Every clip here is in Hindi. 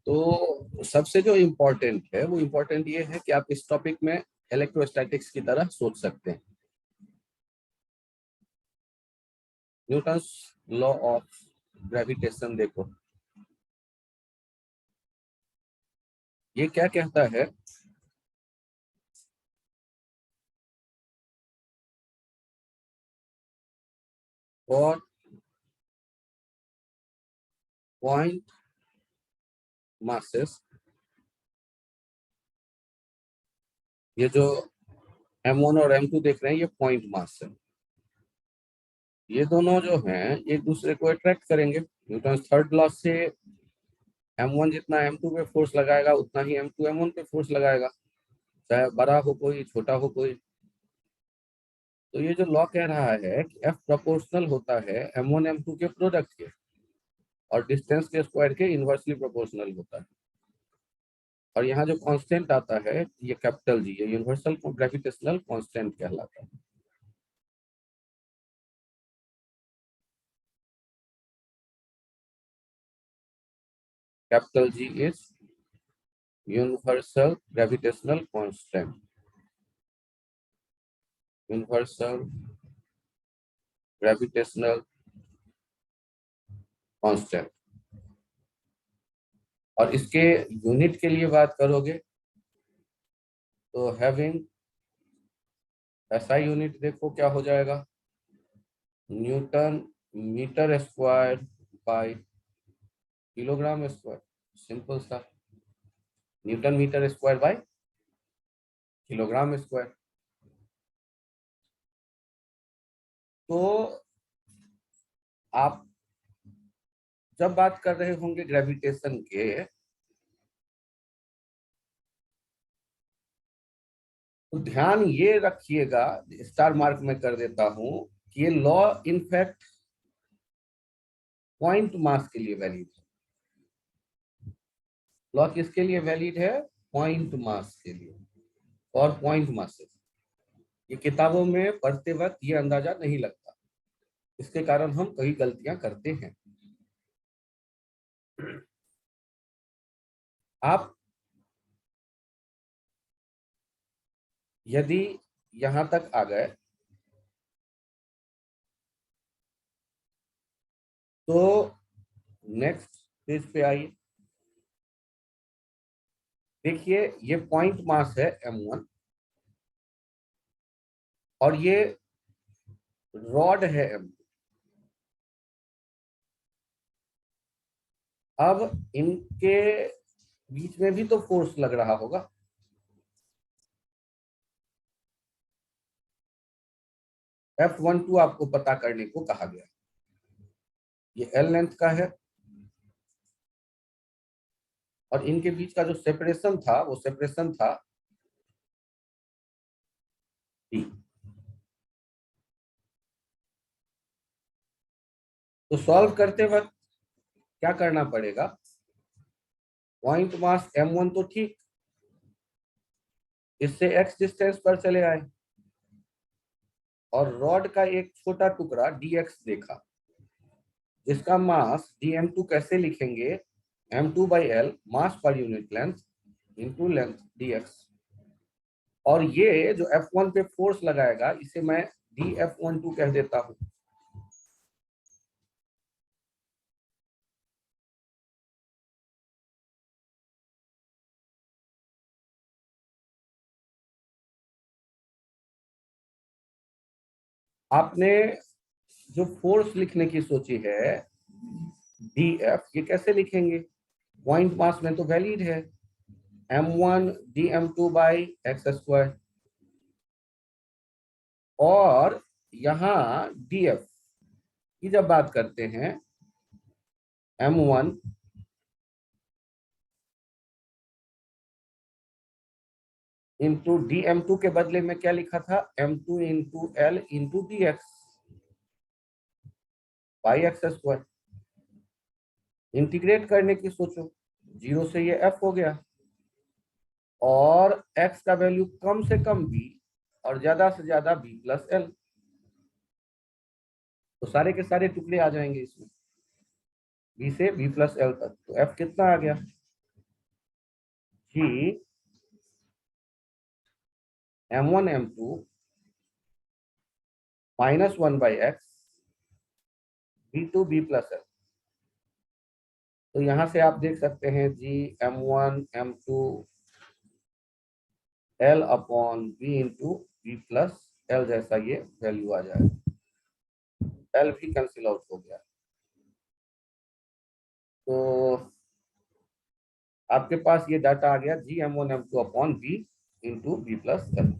तो सबसे जो इम्पोर्टेंट है वो इम्पोर्टेंट ये है कि आप इस टॉपिक में इलेक्ट्रोस्टैटिक्स की तरह सोच सकते हैं। न्यूटन्स लॉ ऑफ ग्रेविटेशन देखो, ये क्या कहता है? और पॉइंट मासेस, ये जो m1 और m2 देख रहे हैं ये पॉइंट मास है। ये दोनों जो हैं एक दूसरे को अट्रैक्ट करेंगे। न्यूटन थर्ड लॉ से m1 जितना m2 पे फोर्स लगाएगा उतना ही m2 m1 पे फोर्स लगाएगा, चाहे बड़ा हो कोई छोटा हो कोई। तो ये जो लॉ कह रहा है कि F प्रोपोर्शनल होता है m1 m2 के प्रोडक्ट के, और डिस्टेंस के स्क्वायर के इनवर्सली प्रोपोर्शनल होता है। और यहाँ जो कांस्टेंट आता है ये कैपिटल G, ये यूनिवर्सल ग्रेविटेशनल कांस्टेंट कहलाता है। Capital G is universal gravitational constant, universal gravitational constant. और इसके यूनिट के लिए बात करोगे तो हैविंग SI यूनिट देखो क्या हो जाएगा, newton metre square by kilogram square. Simple सा, newton metre square by kilogram square. तो आप जब बात कर रहे होंगे ग्रेविटेशन के, तो ध्यान ये रखिएगा, स्टार मार्क में कर देता हूं कि ये लॉ इनफैक्ट पॉइंट मास के लिए वैलिड है। लॉ किसके लिए वैलिड है? पॉइंट मास के लिए। और पॉइंट मासेस ये किताबों में पढ़ते वक्त ये अंदाजा नहीं लगता, इसके कारण हम कई गलतियां करते हैं। आप यदि यहां तक आ गए तो नेक्स्ट पेज पे आइए। देखिए ये पॉइंट मास है m1 और ये रॉड है m2। अब इनके बीच में भी तो फोर्स लग रहा होगा। F12 आपको पता करने को कहा गया। ये L लेंथ का है और इनके बीच का जो सेपरेशन था वो सेपरेशन था D। तो सॉल्व करते वक्त क्या करना पड़ेगा? पॉइंट मास m1 तो ठीक, इससे x डिस्टेंस पर चले आए और रॉड का एक छोटा टुकड़ा dx देखा, जिसका मास dm2 कैसे लिखेंगे? m2/L मास पर unit length into length dx। और ये जो F1 पे फोर्स लगाएगा इसे मैं dF12 कह देता हूं। आपने जो फोर्स लिखने की सोची है dF, ये कैसे लिखेंगे? पॉइंट मास में तो वैलिड है m1 dm2/x²। और यहाँ dF की जब बात करते हैं m1 इंटू dm2 के बदले में क्या लिखा था? m2 into L into dx by x²। Integrate करने की सोचो, 0 से ये f हो गया और x का वैल्यू कम से कम भी और ज्यादा से ज्यादा बी प्लस एल, तो सारे के सारे टुकड़े आ जाएंगे इसमें, बी से बी प्लस एल तक। तो एफ कितना आ गया, जी m1 m2 -1/x b2 b+l। तो यहां से आप देख सकते हैं जी m1 m2 l upon b into b+l जैसा ये वैल्यू आ जाएगा, l भी कैंसिल आउट हो गया। तो आपके पास ये डाटा आ गया जी m1 m2 upon b into b+l।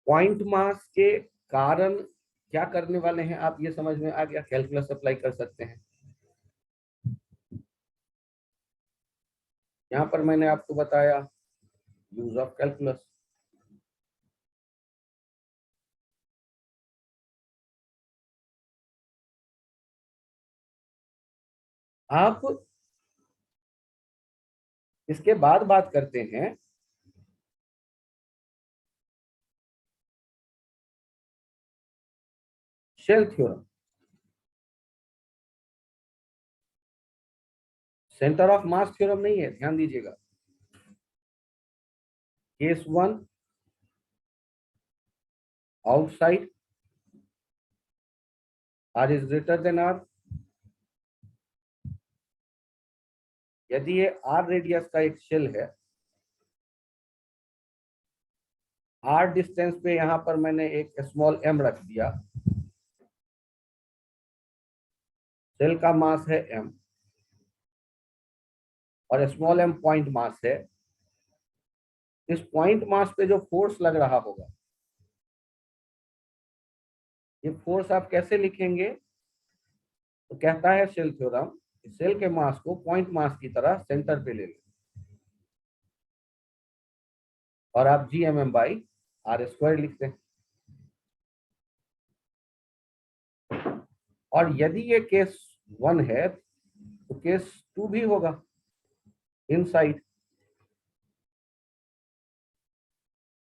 Point mass के कारण क्या करने वाले हैं आप, ये समझ में आ गया, कैलकुलस अप्लाई कर सकते हैं। यहाँ पर मैंने आपको बताया यूज ऑफ कैलकुलस। आप इसके बाद बात करते हैं shell theorem. Centre of mass theorem नहीं है, ध्यान दीजिएगा। Case 1, outside R is greater than R. यदि ये आर रेडियस का एक शेल है, आर डिस्टेंस पे यहां पर मैंने एक स्मॉल एम रख दिया, शेल का मास है एम और स्मॉल एम पॉइंट मास है। इस पॉइंट मास पे जो फोर्स लग रहा होगा, ये फोर्स आप कैसे लिखेंगे, तो कहता है शेल थ्योरम, सेल के मास को पॉइंट मास की तरह सेंटर पे ले लें और आप Gmm/r² लिखते हैं। और यदि ये केस 1 है तो केस 2 भी होगा, inside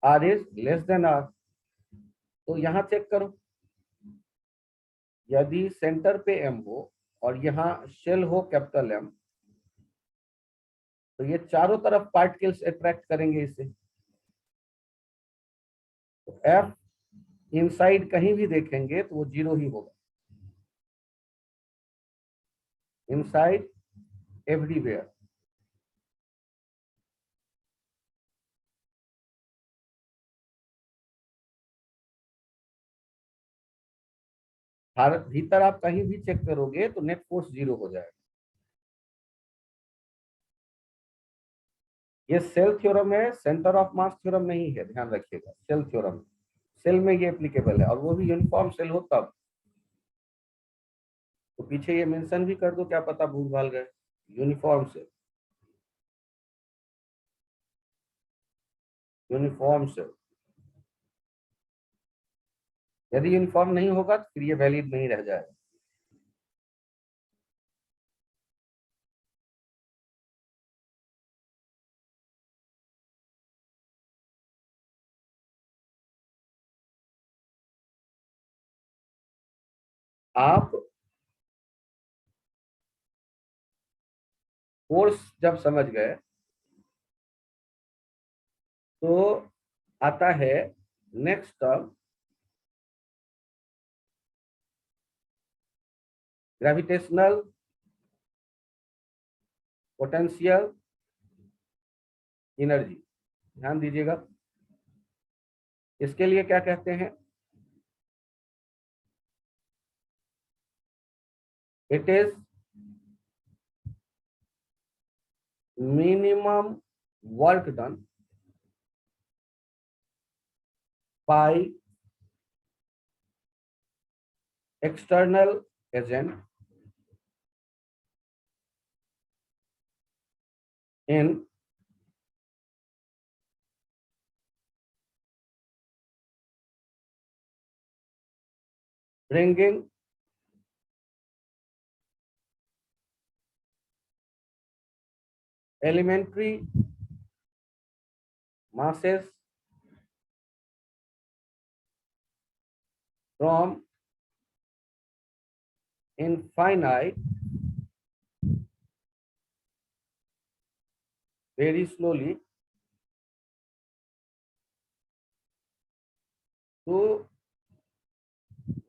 R is less than R. तो यहां चेक करो, यदि सेंटर पे एम हो और यहाँ शेल हो कैपिटल एम, तो ये चारों तरफ पार्टिकल्स अट्रैक्ट करेंगे इसे। तो एफ इनसाइड कहीं भी देखेंगे तो वो 0 ही होगा, इनसाइड एवरीवेयर। हर भीतर आप कहीं भी चेक करोगे तो नेट फोर्स 0 हो जाएगा। ये सेल थ्योरम है, सेंटर ऑफ मास थ्योरम नहीं है, ध्यान रखिएगा, सेल थ्योरम। सेल में ये एप्लीकेबल है और वो भी यूनिफॉर्म सेल हो तब। तो पीछे ये मेंशन भी कर दो, क्या पता भूल भाल गए, यूनिफॉर्म सेल, यूनिफॉर्म सेल। यदि यूनिफॉर्म नहीं होगा तो फिर ये वैलिड नहीं रह जाएगा। आप फोर्स जब समझ गए तो आता है next term, gravitational potential energy. ध्यान दीजिएगा, इसके लिए क्या कहते हैं, it is minimum work done by external agent in bringing elementary masses from infinite very slowly to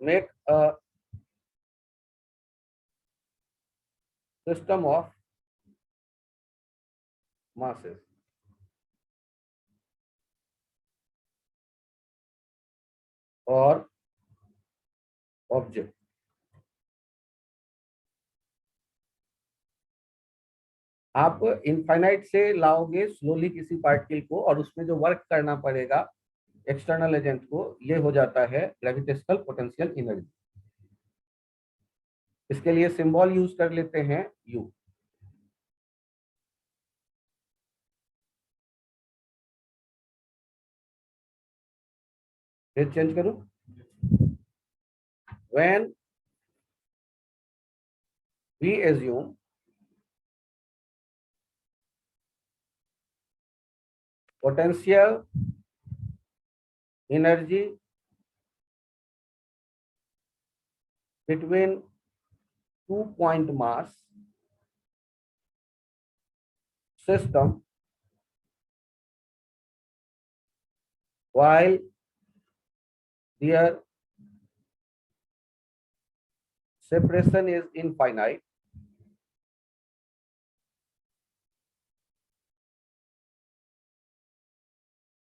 make a system of masses or object। आप इनफाइनाइट से लाओगे स्लोली किसी पार्टिकल को और उसमें जो वर्क करना पड़ेगा एक्सटर्नल एजेंट को, ये हो जाता है ग्रेविटेशनल पोटेंशियल एनर्जी। इसके लिए सिंबल यूज कर लेते हैं यू। फिर चेंज करूं, when we assume potential energy between 2-point mass system while their separation is infinite,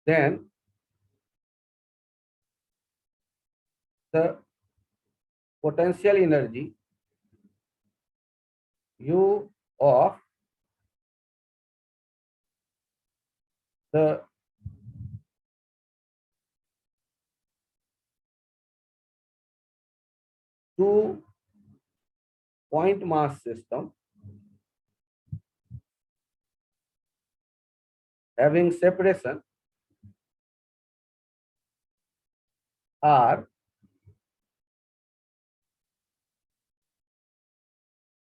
then the potential energy U of the two-point mass system having separation R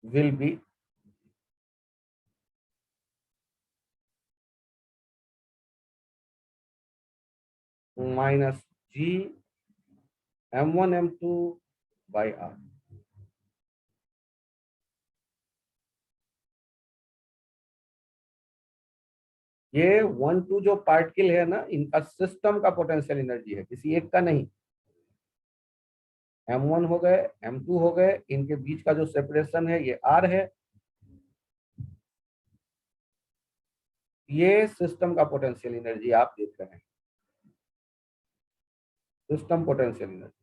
will be minus G m1 m2 by R। ये 1-2 जो पार्टिकल है ना, इनका सिस्टम का पोटेंशियल एनर्जी है, किसी एक का नहीं। m1 हो गए, m2 हो गए, इनके बीच का जो सेपरेशन है ये R है। ये सिस्टम का पोटेंशियल एनर्जी आप देख रहे हैं, सिस्टम पोटेंशियल एनर्जी।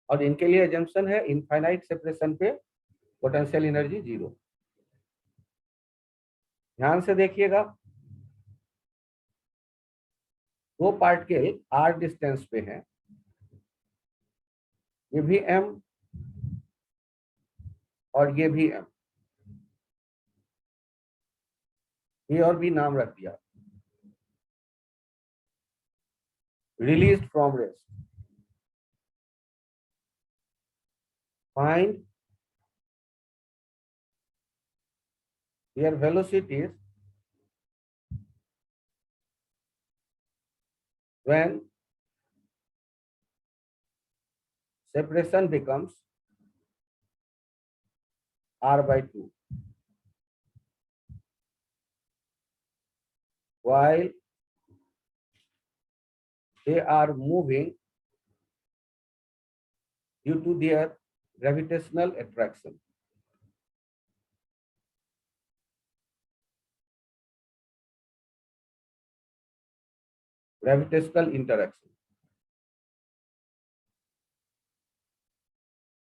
और इनके लिए एजम्पशन है इनफाइनाइट सेपरेशन पे पोटेंशियल एनर्जी 0। ध्यान से देखिएगा, दो पार्टिकल r डिस्टेंस पे हैं, ये भी m और ये भी m, ये और भी नाम रख दिया, released from rest. Find their velocities when separation becomes r/2 while they are moving due to their gravitational attraction। Gravitational interaction.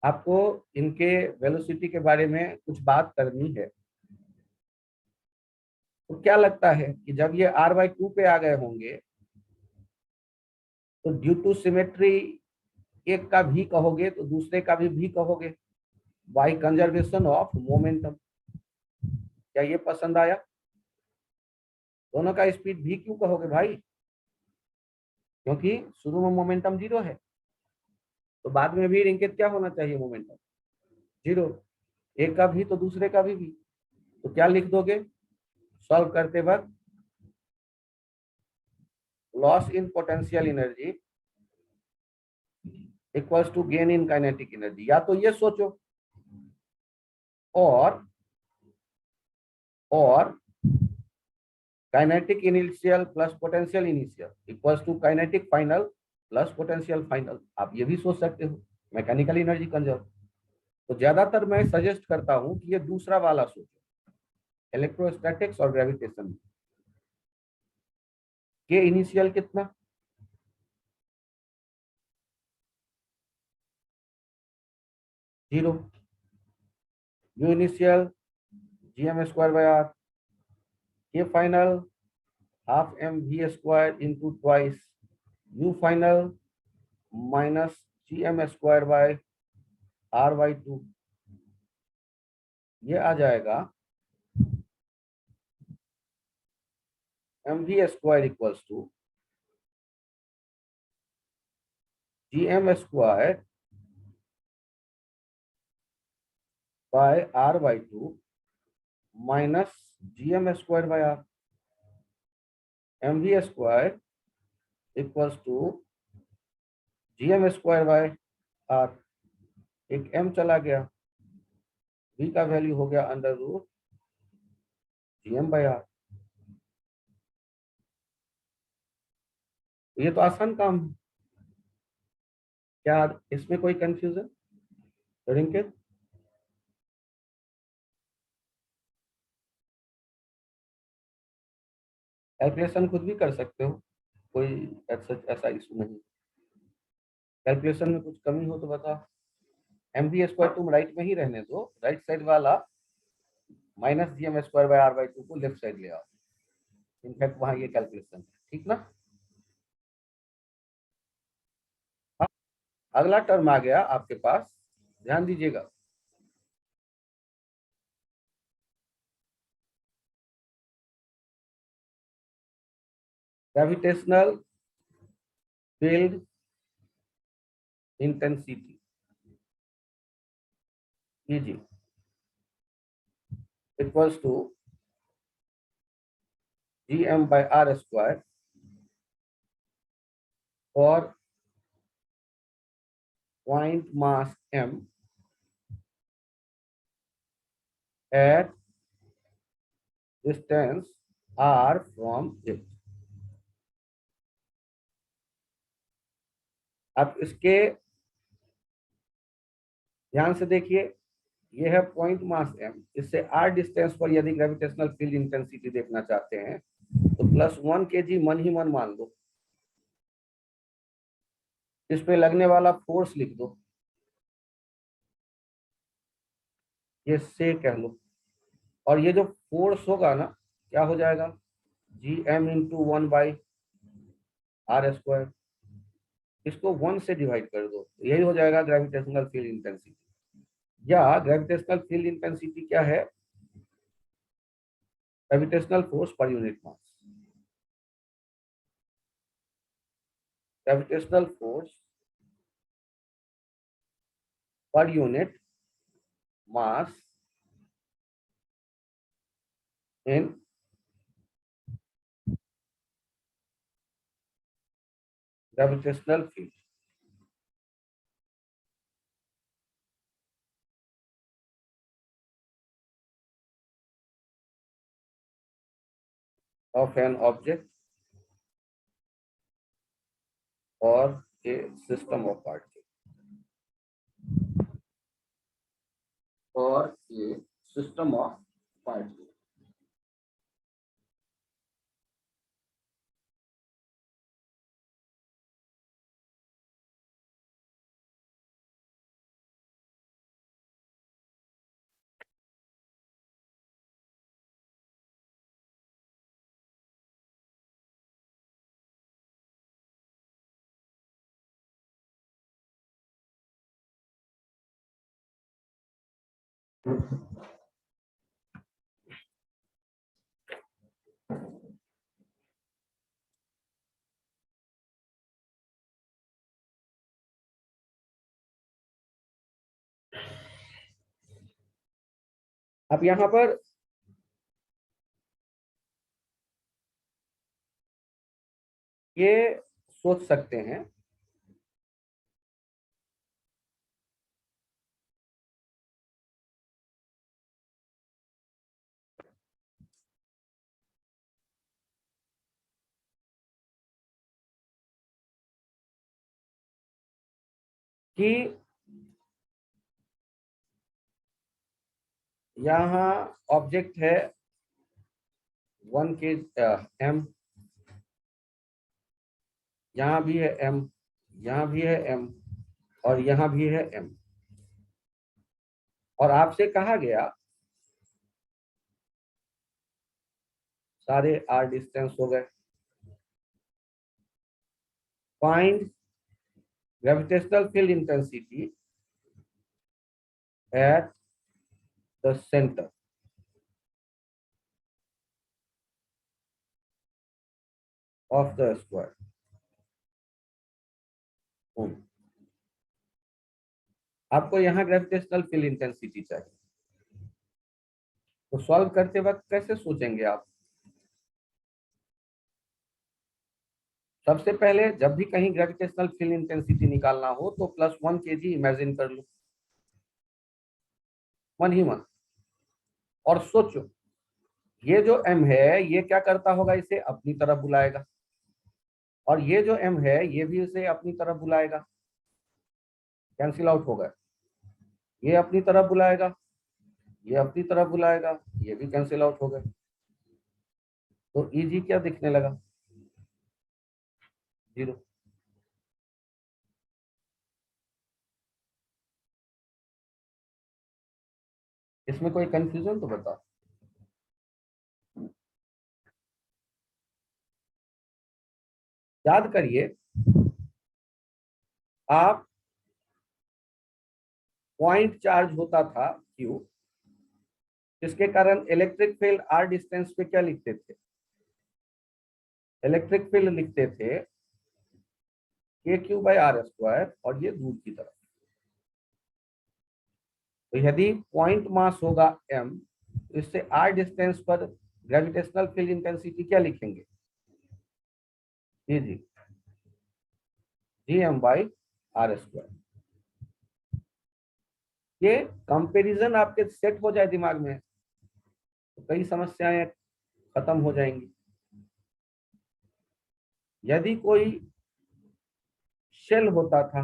आपको इनके वेलोसिटी के बारे में कुछ बात करनी है। तो क्या लगता है कि जब ये r/2 पे आ गए होंगे तो ड्यू टू सिमेट्री एक का भी कहोगे तो दूसरे का भी कहोगे, बाय कंजर्वेशन ऑफ मोमेंटम। क्या ये पसंद आया? दोनों का स्पीड भी क्यों कहोगे भाई? क्योंकि शुरू में मोमेंटम 0 है, तो बाद में भी इनके क्या होना चाहिए? Momentum zero. एक का भी तो दूसरे का भी। तो क्या लिख दोगे सॉल्व करते वक्त? Loss in potential energy equals to gain in kinetic energy. या तो ये सोचो, और और kinetic initial plus potential initial equals to kinetic final plus potential final. आप ये भी सोच सकते हो, मैकेनिकल एनर्जी कंजर्व। तो ज्यादातर मैं सजेस्ट करता हूं कि ये दूसरा वाला सोचो, इलेक्ट्रोस्टैटिक्स और ग्रेविटेशन के इनिशियल कितना? Zero. U initial gm² r, K final half mv² into twice U final minus gm² r/2। ये आ जाएगा mv² equals to gm² by r/2 minus gm²/r। mv² equals to gm²/r। एक m चला गया, v का वैल्यू हो गया √gm/r। ये तो आसान काम है। क्या इसमें कोई कंफ्यूजन रिंकेट? कैलकुलेशन खुद भी कर सकते हो, कोई ऐसा इशू नहीं। कैलकुलेशन में कुछ कमी हो तो बताओ। mv² तुम राइट में ही रहने दो, राइट साइड वाला माइनस gm²/r/2 को लेफ्ट साइड ले आओ। इनफैक्ट वहां ये कैलकुलेशन है, ठीक ना? हाँ, अगला टर्म आ गया आपके पास, ध्यान दीजिएगा। Gravitational field intensity, G, equals to gm/r² और point mass m at distance r from it। अब इसके ध्यान से देखिए, ये है पॉइंट मास m, इससे r डिस्टेंस पर यदि ग्रेविटेशनल फील्ड इंटेंसिटी देखना चाहते हैं तो +1 kg मन ही मन मान लो। इस पे लगने वाला फोर्स लिख दो, ये से कह लो। और ये जो फोर्स होगा ना, क्या हो जाएगा? gm×1/r²। इसको 1 से डिवाइड कर दो, यही हो जाएगा ग्रेविटेशनल फील्ड इंटेंसिटी। या ग्रेविटेशनल फील्ड इंटेंसिटी क्या है? Gravitational force per unit mass. Gravitational force per unit mass in gravitational field of an object or a system of particles or a system of particles। अब यहां पर ये सोच सकते हैं कि यहाँ ऑब्जेक्ट है 1 के m, यहाँ भी है m, यहाँ भी है m और यहाँ भी है m, और आपसे कहा गया सारे r डिस्टेंस हो गए, find gravitational field intensity at the centre of the square. आपको यहाँ ग्रेविटेशनल फील्ड इंटेंसिटी चाहिए, तो सॉल्व करते वक्त कैसे सोचेंगे आप? सबसे पहले जब भी कहीं ग्रेविटेशनल फील्ड इंटेंसिटी निकालना हो तो +1 kg इमेजिन कर लो, 1 ही 1, और सोचो ये जो m है ये क्या करता होगा, इसे अपनी तरफ बुलाएगा, और ये जो m है ये भी इसे अपनी तरफ बुलाएगा, कैंसिल आउट होगा, ये अपनी तरफ बुलाएगा, ये अपनी तरफ बुलाएगा, ये भी कैंसिल आउट हो गए, तो Eg क्या दिखने लगा? 0। इसमें कोई कंफ्यूजन तो बताओ। याद करिए, आप पॉइंट चार्ज होता था Q, जिसके कारण इलेक्ट्रिक फील्ड r डिस्टेंस पे क्या लिखते थे? इलेक्ट्रिक फील्ड लिखते थे KQ/r², और ये दूर की तरफ। तो यदि पॉइंट मास होगा m, तो इससे r डिस्टेंस पर ग्रेविटेशनल फील्ड इंटेंसिटी क्या लिखेंगे? जी Gm/r²। ये कंपैरिजन आपके सेट हो जाए दिमाग में तो कई समस्याएं खत्म हो जाएंगी। यदि कोई शेल होता था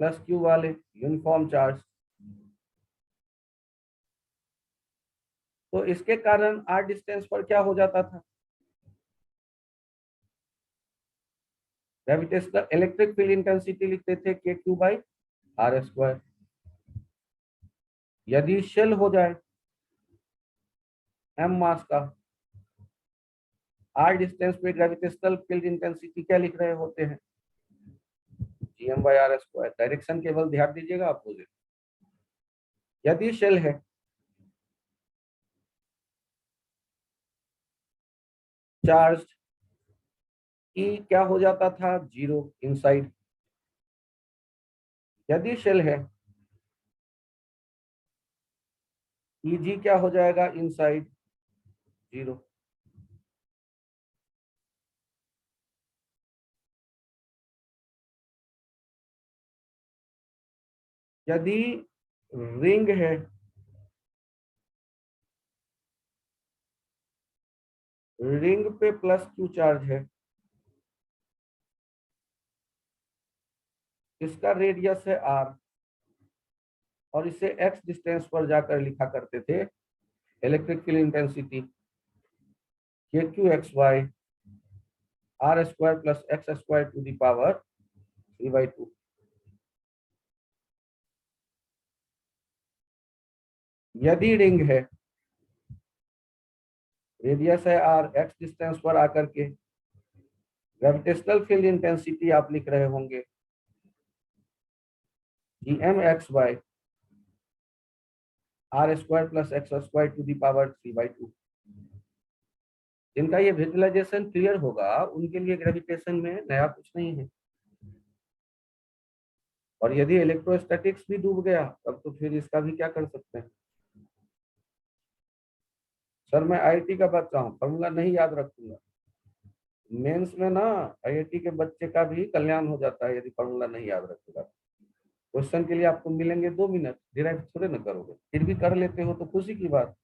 +Q वाले यूनिफॉर्म चार्ज, तो इसके कारण r डिस्टेंस पर क्या हो जाता था? ग्रेविटेशनल इलेक्ट्रिक फील्ड इंटेंसिटी लिखते थे KQ/r²। यदि शेल हो जाए m मास का, r डिस्टेंस पे ग्रेविटेशनल फील्ड इंटेंसिटी क्या लिख रहे होते हैं? Gm/r²। डायरेक्शन केवल ध्यान दीजिएगा अपोजिट। यदि शेल है चार्ज, E क्या हो जाता था? 0 इनसाइड। यदि शेल है Eg क्या हो जाएगा? इनसाइड 0। यदि रिंग है, रिंग पे +Q चार्ज है, इसका रेडियस है r, और इसे x डिस्टेंस पर जाकर लिखा करते थे electric field intensity KQ/r² + x² 3/2। यदि रिंग है, रेडियस है r, x डिस्टेंस पर आकर के ग्रेविटेशनल फील्ड इंटेंसिटी आप लिख रहे होंगे Gmx/r² + x² 3/2। जिनका ये विजुअलाइजेशन क्लियर होगा उनके लिए ग्रेविटेशन में नया कुछ नहीं है। और यदि इलेक्ट्रोस्टैटिक्स भी डूब गया तब तो फिर इसका भी क्या कर सकते हैं। सर मैं आईआईटी का बच्चा हूँ, फॉर्मूला नहीं याद रखूंगा। मेंस में ना आईआईटी के बच्चे का भी कल्याण हो जाता है यदि फॉर्मूला नहीं याद रखेगा। क्वेश्चन के लिए आपको मिलेंगे 2 मिनट, डिराइव थोड़े ना करोगे, फिर भी कर लेते हो तो खुशी की बात,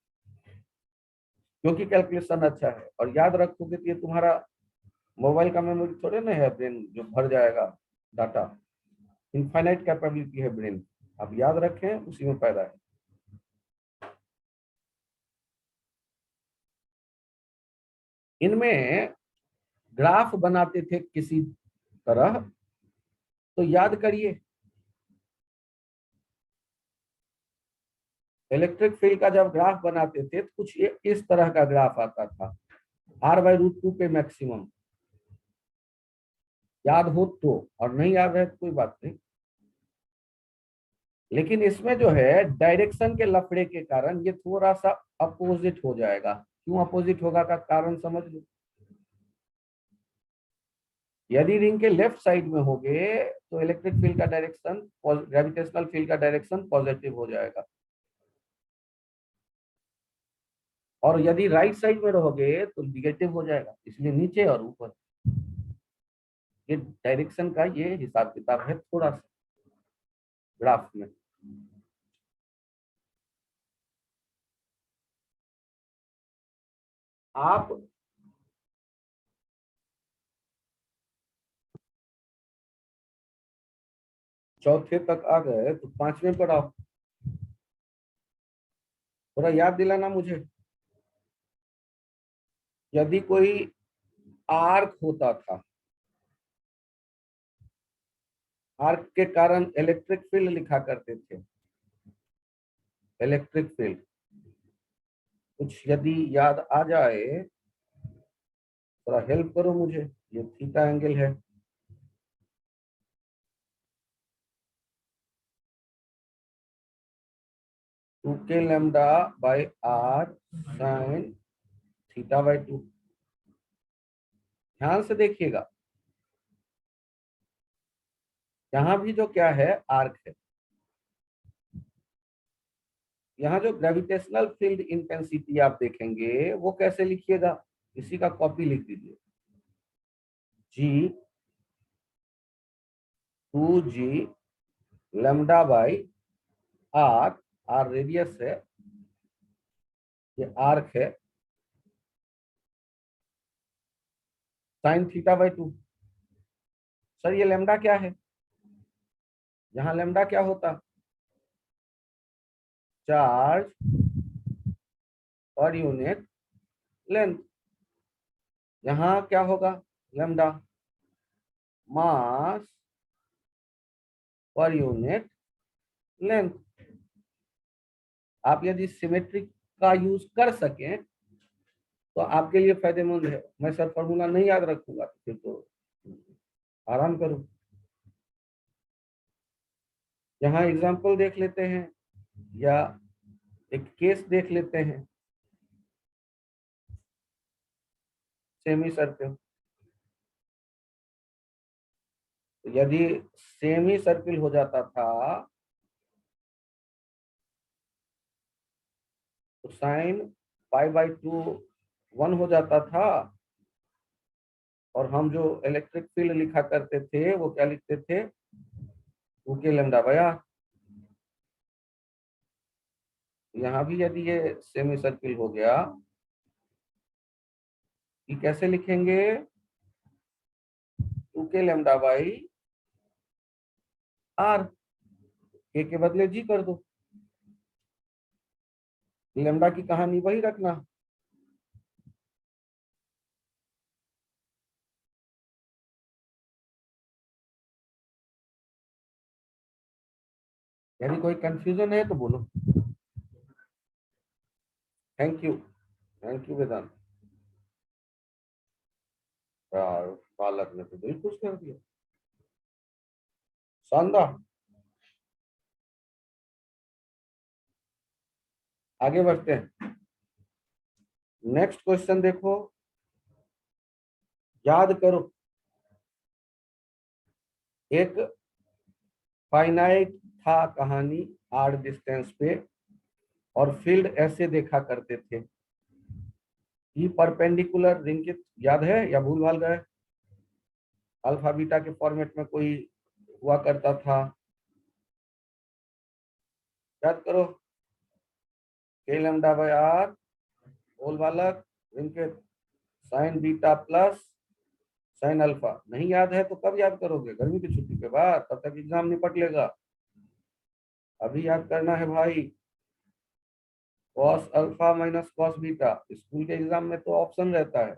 क्योंकि कैलकुलेशन अच्छा है और याद रखोगे तो ये तुम्हारा मोबाइल का मेमोरी थोड़े ना है ब्रेन जो भर जाएगा डाटा। इनफाइनाइट कैपेबिलिटी है ब्रेन, आप याद रखें उसी में पैदा है। इनमें ग्राफ बनाते थे किसी तरह, तो याद करिए इलेक्ट्रिक फील्ड का जब ग्राफ बनाते थे तो कुछ इस तरह का ग्राफ आता था, R/√2 पे मैक्सिमम। याद हो तो, और नहीं याद है तो कोई बात नहीं। लेकिन इसमें जो है डायरेक्शन के लफड़े के कारण ये थोड़ा सा अपोजिट हो जाएगा। क्यों अपोजिट होगा का कारण समझ लो। यदि रिंग के लेफ्ट साइड में होगे तो इलेक्ट्रिक फील्ड का डायरेक्शन, ग्रेविटेशनल फील्ड का डायरेक्शन पॉजिटिव हो जाएगा, और यदि राइट साइड में रहोगे तो निगेटिव हो जाएगा। इसलिए नीचे और ऊपर ये डायरेक्शन का ये हिसाब किताब है थोड़ा सा ग्राफ में। आप चौथे तक आ गए तो पांचवें पर आओ, थोड़ा याद दिलाना मुझे। यदि कोई आर्क होता था, आर्क के कारण इलेक्ट्रिक फील्ड लिखा करते थे, इलेक्ट्रिक फील्ड कुछ यदि याद आ जाए, थोड़ा हेल्प करो मुझे। ये थीटा एंगल है, टू के लैम्डा बाई आर साइन थीटा/2। ध्यान से देखिएगा, यहाँ भी जो क्या है आर्क है। यहाँ जो ग्रेविटेशनल फील्ड इंटेंसिटी आप देखेंगे वो कैसे लिखिएगा, इसी का कॉपी लिख दीजिए, G 2G lambda by R, R radius है, ये आर्क है, साइन थीटा/2। सर ये लैम्डा क्या है, यहाँ लैम्डा क्या होता, चार्ज पर यूनिट लेंथ। यहाँ क्या होगा लैम्डा, मास पर यूनिट लेंथ। आप यदि सिमेट्रिक का यूज कर सकें तो आपके लिए फायदेमंद है। मैं सर फॉर्मूला नहीं याद रखूंगा फिर तो आराम करो। यहाँ एग्जांपल देख लेते हैं या एक केस देख लेते हैं। सेमी सर्कल, यदि सेमी सर्किल हो जाता था तो साइन π/2 1 हो जाता था, और हम जो इलेक्ट्रिक फील्ड लिखा करते थे वो क्या लिखते थे, 2 के लैम्डा बाई आर। यहाँ भी यदि ये सेमी सर्किल हो गया, ये कैसे लिखेंगे, 2 के लैम्डा बाई आर, के बदले जी कर दो, लैम्डा की कहानी वही रखना। यदि कोई कंफ्यूजन है तो बोलो। थैंक यू वेदांत। यार पालक ने तो दिल खुश कर दिया, शानदार। आगे बढ़ते हैं, नेक्स्ट क्वेश्चन देखो, याद करो। एक फाइनाइट था कहानी आर डिस्टेंस पे, और फील्ड ऐसे देखा करते थे। ई परपेंडिकुलर रिंग की याद है या भूल भाल गए? अल्फा बीटा के फॉर्मेट में कोई हुआ करता था, याद करो। के लैम्डा बाय आर होल वाला रिंग के sign beta plus sine alpha. नहीं याद है तो कब याद करोगे? गर्मी की छुट्टी के बाद, तब तक एग्जाम निपट लेगा। अभी याद करना है भाई। Cos alpha minus cos beta school के एग्जाम में तो ऑप्शन रहता है,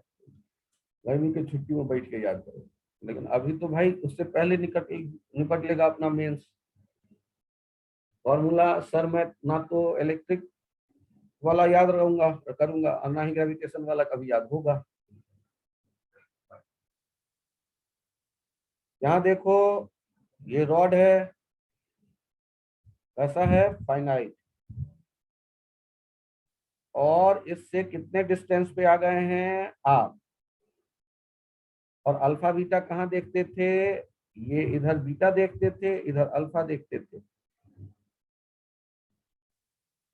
गर्मी की छुट्टी में बैठ के याद करो। लेकिन अभी तो भाई उससे पहले निपट लेगा अपना मेंस। फॉर्मूला सर मैं ना तो इलेक्ट्रिक वाला याद रहूंगा करूंगा और ना ही ग्रेविटेशन वाला कभी याद होगा। यहाँ देखो, ये रॉड है, कैसा है? फाइनाइट। और इससे कितने डिस्टेंस पे आ गए हैं आप? और अल्फा बीटा कहाँ देखते थे? ये इधर बीटा देखते थे, इधर अल्फा देखते थे।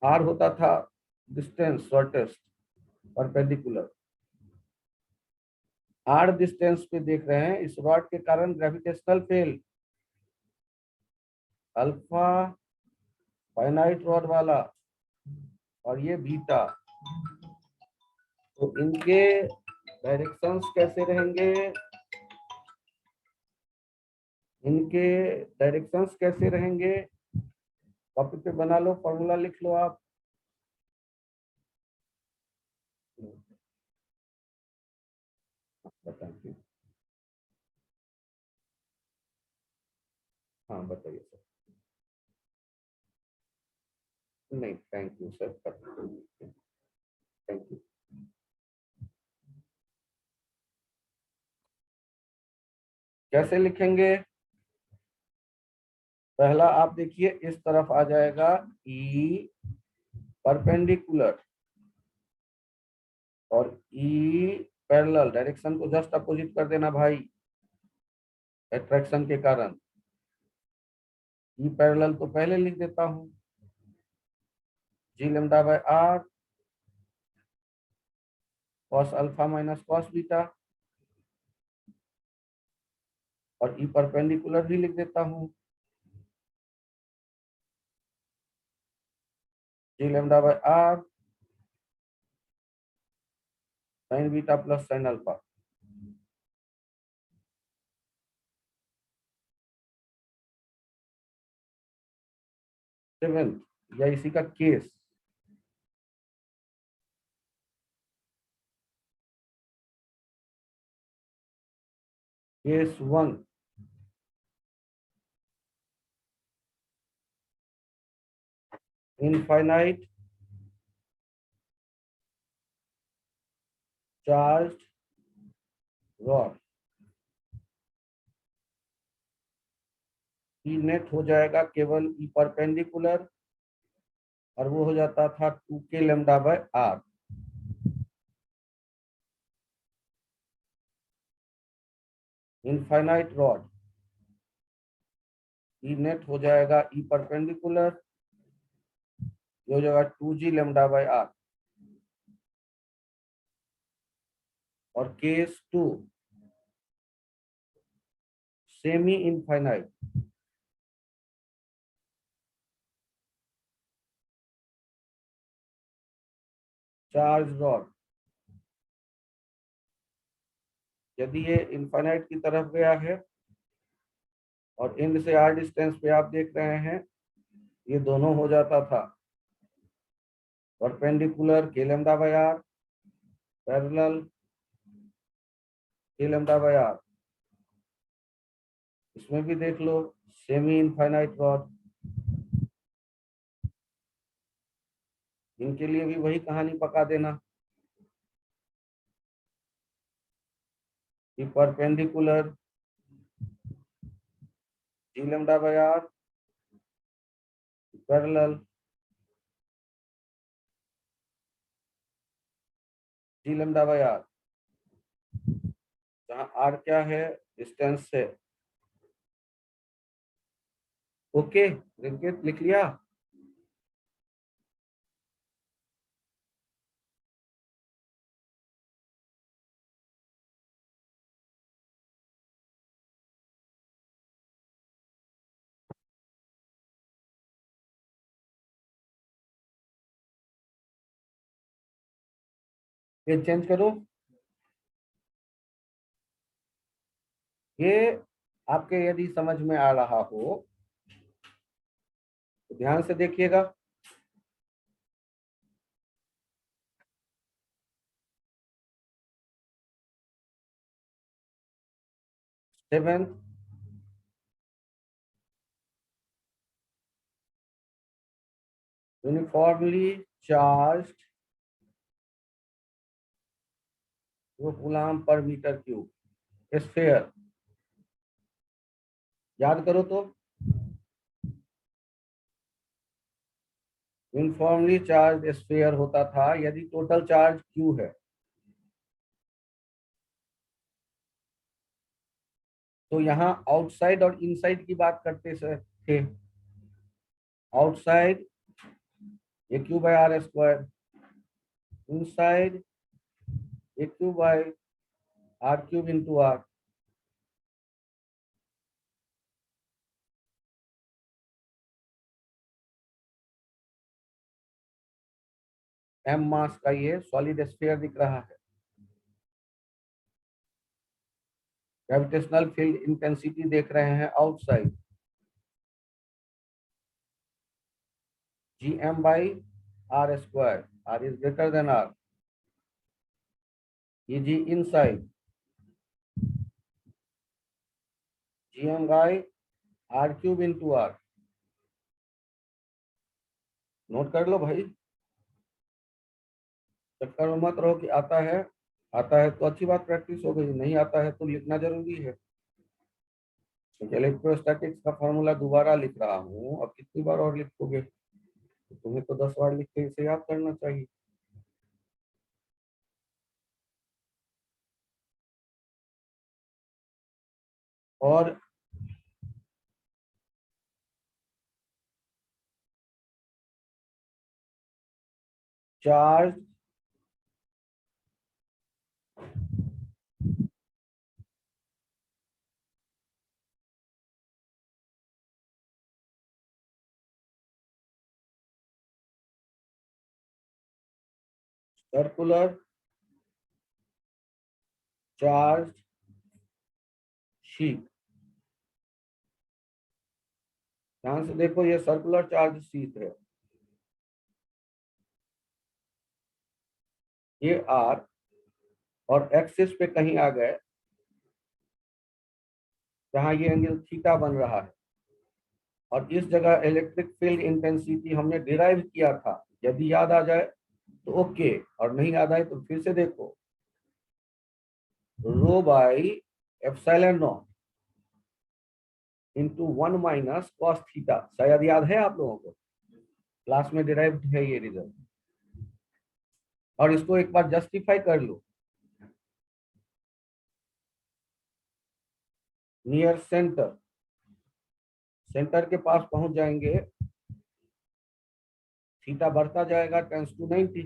आर होता था distance shortest perpendicular. R distance पे देख रहे हैं, इस रॉड के कारण gravitational field alpha finite rod वाला और ये बीटा, तो इनके डायरेक्शंस कैसे रहेंगे? इनके डायरेक्शंस कैसे रहेंगे? कॉपी पे बना लो, फॉर्मूला लिख लो आप। बताइए। हाँ बताइए सर। नहीं, thank you sir, thank you. कैसे लिखेंगे? पहला आप देखिए, इस तरफ आ जाएगा ई परपेंडिकुलर और ई पैरेलल। डायरेक्शन को जस्ट अपोजिट कर देना भाई, अट्रैक्शन के कारण। ई पैरेलल तो पहले लिख देता हूं, G lambda by r cos alpha minus cos beta, और ई परपेंडिकुलर भी लिख देता हूं, G lambda by r sine beta plus sine alpha. Seventh या इसी का case, case one, infinite charged rod. E net हो जाएगा केवल ई परपेंडिकुलर, और वो हो जाता था 2k lambda by R. Infinite rod, E net हो जाएगा ई परपेंडिकुलर, ये हो जाएगा 2g लैम्डा बाय आर। और case two semi infinite charge rod. यदि ये इनफाइनाइट की तरफ गया है और एंड से आर डिस्टेंस पे आप देख रहे हैं, ये दोनों हो जाता था परपेंडिकुलर के लैम्डा बाय आर, पैरेलल के लैम्डा बाय आर। इसमें भी देख लो, सेमी इनफाइनाइट रॉड। इनके लिए भी वही कहानी पका देना, कि perpendicular G lambda by R, parallel G lambda by R. जहां आर क्या है? डिस्टेंस है, ओके रिंकेट लिख लिया। ये चेंज करो। ये आपके यदि समझ में आ रहा हो तो ध्यान से देखिएगा। सेवेंथ, यूनिफॉर्मली चार्ज कूलम्ब पर मीटर क्यूब स्फीयर। याद करो तो, यूनिफॉर्मली चार्ज स्फीयर होता था यदि टोटल चार्ज क्यू है। तो यहाँ आउटसाइड और इनसाइड की बात करते थे। Outside a q by r square, inside a q by r cube into r. M mass का ये सॉलिड स्फीयर दिख रहा है। ग्रेविटेशनल फील्ड इंटेंसिटी देख रहे हैं outside, G M by are square, r is greater than r. ये G inside, G M by r cube into r. Note कर लो भाई, चक्कर में मत रहो कि आता है तो अच्छी बात, प्रैक्टिस हो गई, नहीं आता है तो लिखना जरूरी है। तो इलेक्ट्रोस्टैटिक्स का फॉर्मूला दोबारा लिख रहा हूँ, अब कितनी बार और लिखोगे? तो तुम्हें तो 10 बार लिख के इसे याद करना चाहिए। और चार्ज सर्कुलर चार्ज शीट। ध्यान से देखो, ये सर्कुलर चार्ज शीट है। ये आर और एक्सिस पे कहीं आ गए जहां ये एंगल थीटा बन रहा है, और इस जगह इलेक्ट्रिक फील्ड इंटेंसिटी हमने डिराइव किया था। यदि याद आ जाए तो ओके, और नहीं याद आए तो फिर से देखो। Rho by epsilon nought into 1 minus cos theta. शायद याद है आप लोगों को, क्लास में डिराइव्ड है ये रिजल्ट। और इसको एक बार जस्टिफाई कर लो। नियर सेंटर, सेंटर के पास पहुंच जाएंगे, थीटा बढ़ता जाएगा 10 to 90,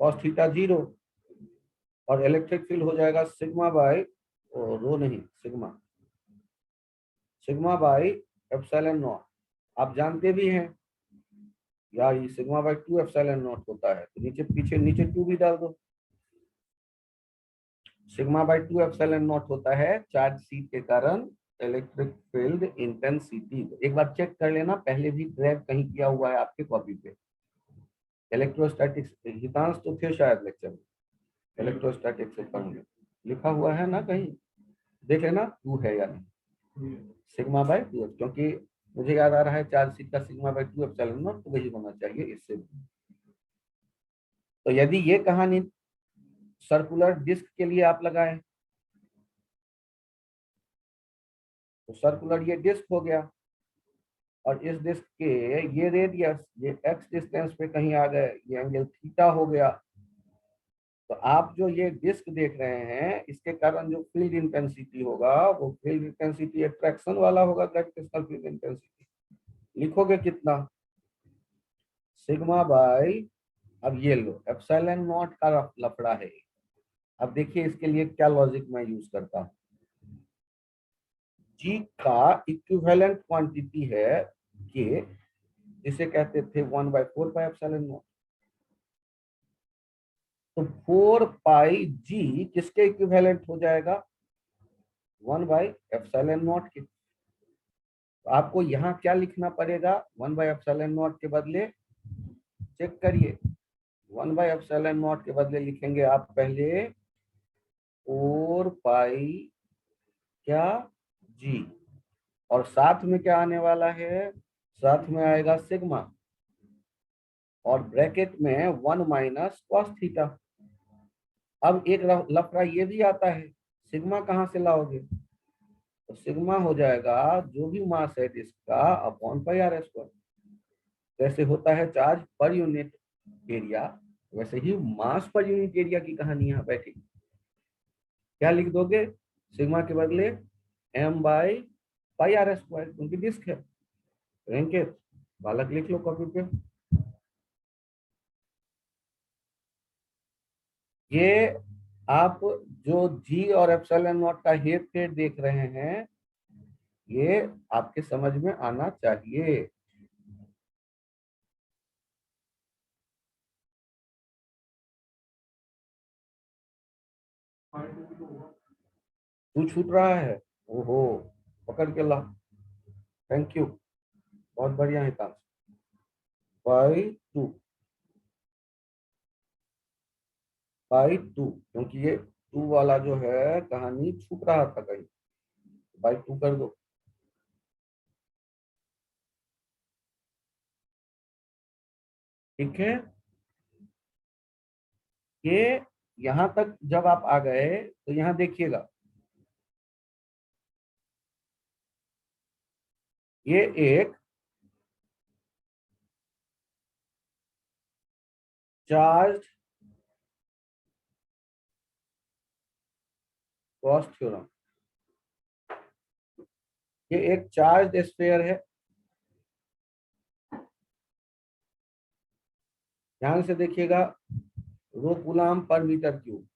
कॉस थीटा 0, और इलेक्ट्रिक फील्ड हो जाएगा सिग्मा बाई, रो नहीं, sigma, sigma by epsilon not. आप जानते भी हैं यार, ये सिग्मा बाई 2 एप्सिलॉन नॉट होता है, तो नीचे पीछे नीचे 2 भी डाल दो। सिग्मा बाई 2 एप्सिलॉन नॉट होता है चार्ज शीट के कारण इलेक्ट्रिक फील्ड इंटेंसिटी। एक बार चेक कर लेना, पहले भी ड्रैग कहीं किया हुआ है आपके कॉपी पे। इलेक्ट्रोस्टैटिक्स हितांश तो थे शायद लेक्चर में, इलेक्ट्रोस्टैटिक्स से पढ़ेंगे, लिखा हुआ है ना कहीं, देख लेना 2 है या नहीं। सिग्मा बाई 2, क्योंकि मुझे याद आ रहा है चार्ज शीट का सिग्मा बाई 2 एप्सिलॉन नॉट, तो वही होना चाहिए इससे। तो यदि ये कहानी सर्कुलर डिस्क के लिए आप लगाएं, तो सर्कुलर ये डिस्क हो गया, और इस डिस्क के ये रेडियस, ये एक्स डिस्टेंस पे कहीं आ गए, ये एंगल थीटा हो गया। तो आप जो ये डिस्क देख रहे हैं, इसके कारण जो फील्ड इंटेंसिटी होगा वो फील्ड इंटेंसिटी अट्रैक्शन वाला होगा, ग्रेविटेशनल फील्ड इंटेंसिटी। लिखोगे कितना, सिग्मा बाय, अब ये लो एप्सिलॉन नॉट का लफड़ा है। अब देखिए इसके लिए क्या लॉजिक मैं यूज करता हूँ। जी का इक्विवेलेंट क्वांटिटी है के, जिसे कहते थे 1/4 पाई एप्सिलॉन नॉट। तो 4 पाई जी किसके इक्विवेलेंट हो जाएगा, 1/एप्सिलॉन नॉट के। तो आपको यहाँ क्या लिखना पड़ेगा, 1/एप्सिलॉन नॉट के बदले, चेक करिए, 1/एप्सिलॉन नॉट के बदले लिखेंगे आप पहले 4 पाई क्या जी, और साथ में क्या आने वाला है, साथ में आएगा सिग्मा, और ब्रैकेट में 1 माइनस कॉस थीटा। अब एक लफड़ा ये भी आता है, सिग्मा कहाँ से लाओगे, तो सिग्मा हो जाएगा जो भी मास है जिसका अपॉन पाई आर स्क्वायर। जैसे होता है चार्ज पर यूनिट एरिया, वैसे ही मास पर यूनिट एरिया की कहानी यहाँ बैठी। क्या लिख दोगे, सिग्मा के बदले M by pi R square, क्योंकि डिस्क है। रैंकेट बालक लिख लो कॉपी पे। ये आप जो जी और एप्सिलॉन नॉट का हेर फेर देख रहे हैं, ये आपके समझ में आना चाहिए। तू छूट रहा है, ओहो, पकड़ के ला। थैंक यू, बहुत बढ़िया है काम। 2 बाई 2, क्योंकि ये 2 वाला जो है कहानी छूट रहा था कहीं, बाई 2 कर दो। ठीक है, ये यहां तक जब आप आ गए तो यहाँ देखिएगा, ये एक चार्ज गॉस थ्योरम, ये एक चार्ज स्फीयर है। ध्यान से देखिएगा, रो कूलम पर मीटर क्यूब।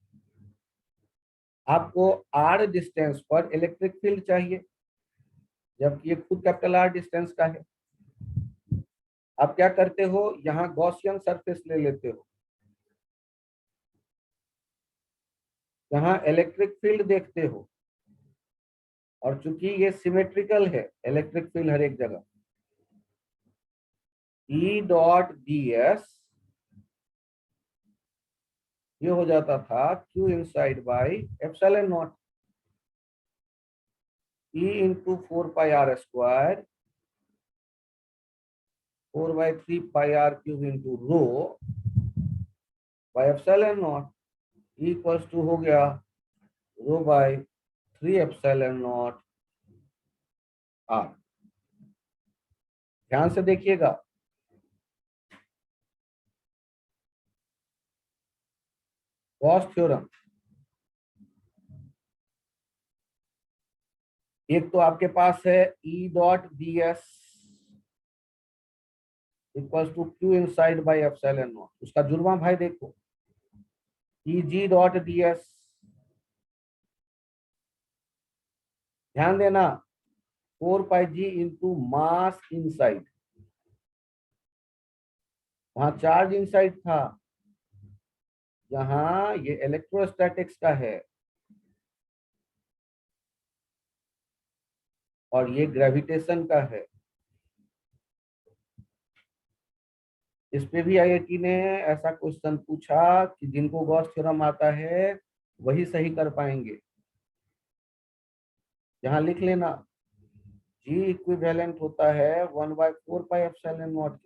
आपको आर डिस्टेंस पर इलेक्ट्रिक फील्ड चाहिए, जबकि ये खुद कैपिटल आर डिस्टेंस का है। आप क्या करते हो, यहाँ गॉसियन सरफेस ले लेते हो, यहाँ इलेक्ट्रिक फील्ड देखते हो, और चूंकि ये सिमेट्रिकल है इलेक्ट्रिक फील्ड हर एक जगह, ई डॉट डी एस ये हो जाता था Q inside by epsilon naught, E into 4 pi R square, 4/3 pi R cube into rho by epsilon naught, equals to हो गया rho by 3 epsilon naught R. ध्यान से देखिएगा, गॉस थ्योरम, एक तो आपके पास है E dot D S equals to Q inside by epsilon naught, उसका जुर्मा भाई देखो, E G dot D S, ध्यान देना 4 pi G into mass inside, वहां चार्ज इनसाइड था, यहाँ ये इलेक्ट्रोस्टैटिक्स का है, और ये ग्रेविटेशन का है। इस पे भी आईआईटी ने ऐसा क्वेश्चन पूछा कि जिनको गॉस थ्योरम आता है वही सही कर पाएंगे। यहाँ लिख लेना, जी इक्विवेलेंट होता है 1/4 pi epsilon naught,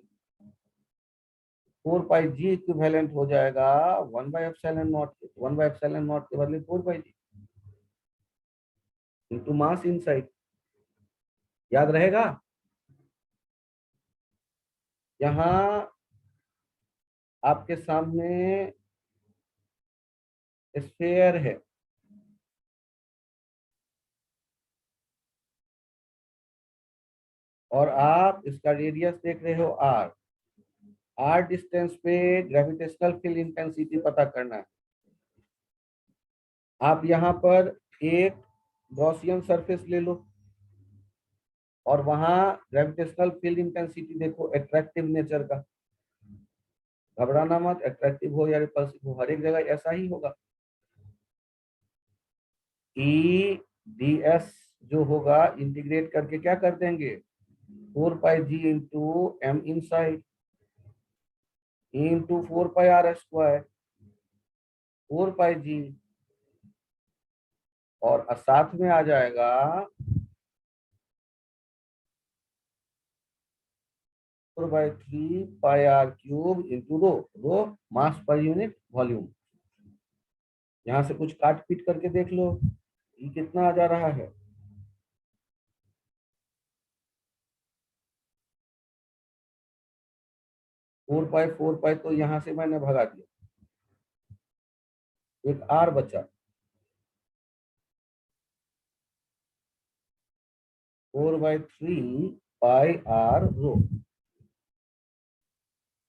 4 pi G equivalent हो जाएगा 1/एप्सिलॉन नॉट, 1/एप्सिलॉन नॉट के बदले 4 pi G into mass inside. याद रहेगा, यहाँ आपके सामने स्फीयर है, और आप इसका रेडियस देख रहे हो आर। आर डिस्टेंस पे ग्रेविटेशनल फील्ड इंटेंसिटी पता करना है। आप यहाँ पर एक गॉसियन सरफेस ले लो और वहां ग्रेविटेशनल फील्ड इंटेंसिटी देखो एट्रैक्टिव नेचर का। घबराना मत, एट्रैक्टिव हो या रिपल्सिव हो, हर एक जगह ऐसा ही होगा। ई डी एस जो होगा इंटीग्रेट करके क्या कर देंगे, 4πg इंटू एम इन साइड इंटू 4πr², 4πg, और साथ में आ जाएगा 4/3πr³ इंटू रो। रो मास पर यूनिट वॉल्यूम। यहाँ से कुछ काट पीट करके देख लो, ये कितना आ जा रहा है। 4π तो यहाँ से मैंने भगा दिया, एक आर बचा, 4/3πr²।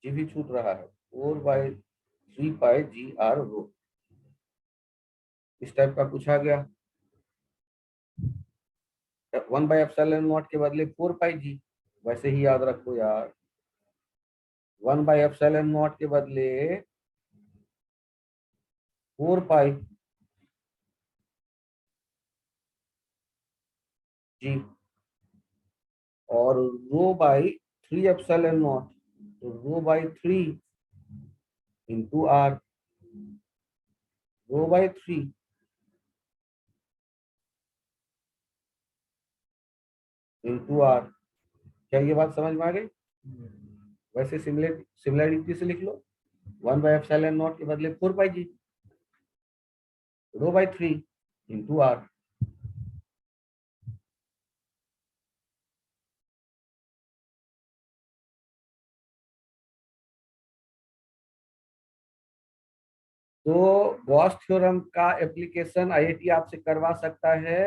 जी भी छूट रहा है, 4/3πgr²। इस टाइप का कुछ आ गया। 1/ε0 के बदले 4πg, वैसे ही याद रखो यार। 1/ε0 के बदले 4π जी, और ρ/3ε0, तो ρ/3 इंटू आर, ρ/3 इंटू आर। क्या ये बात समझ में आ गई? वैसे सिमिलरिटी से लिख लो, 1/ε0 के बदले 4πg, ρ/3 इंटू आर। तो गॉस थ्योरम का एप्लीकेशन आईआईटी आपसे करवा सकता है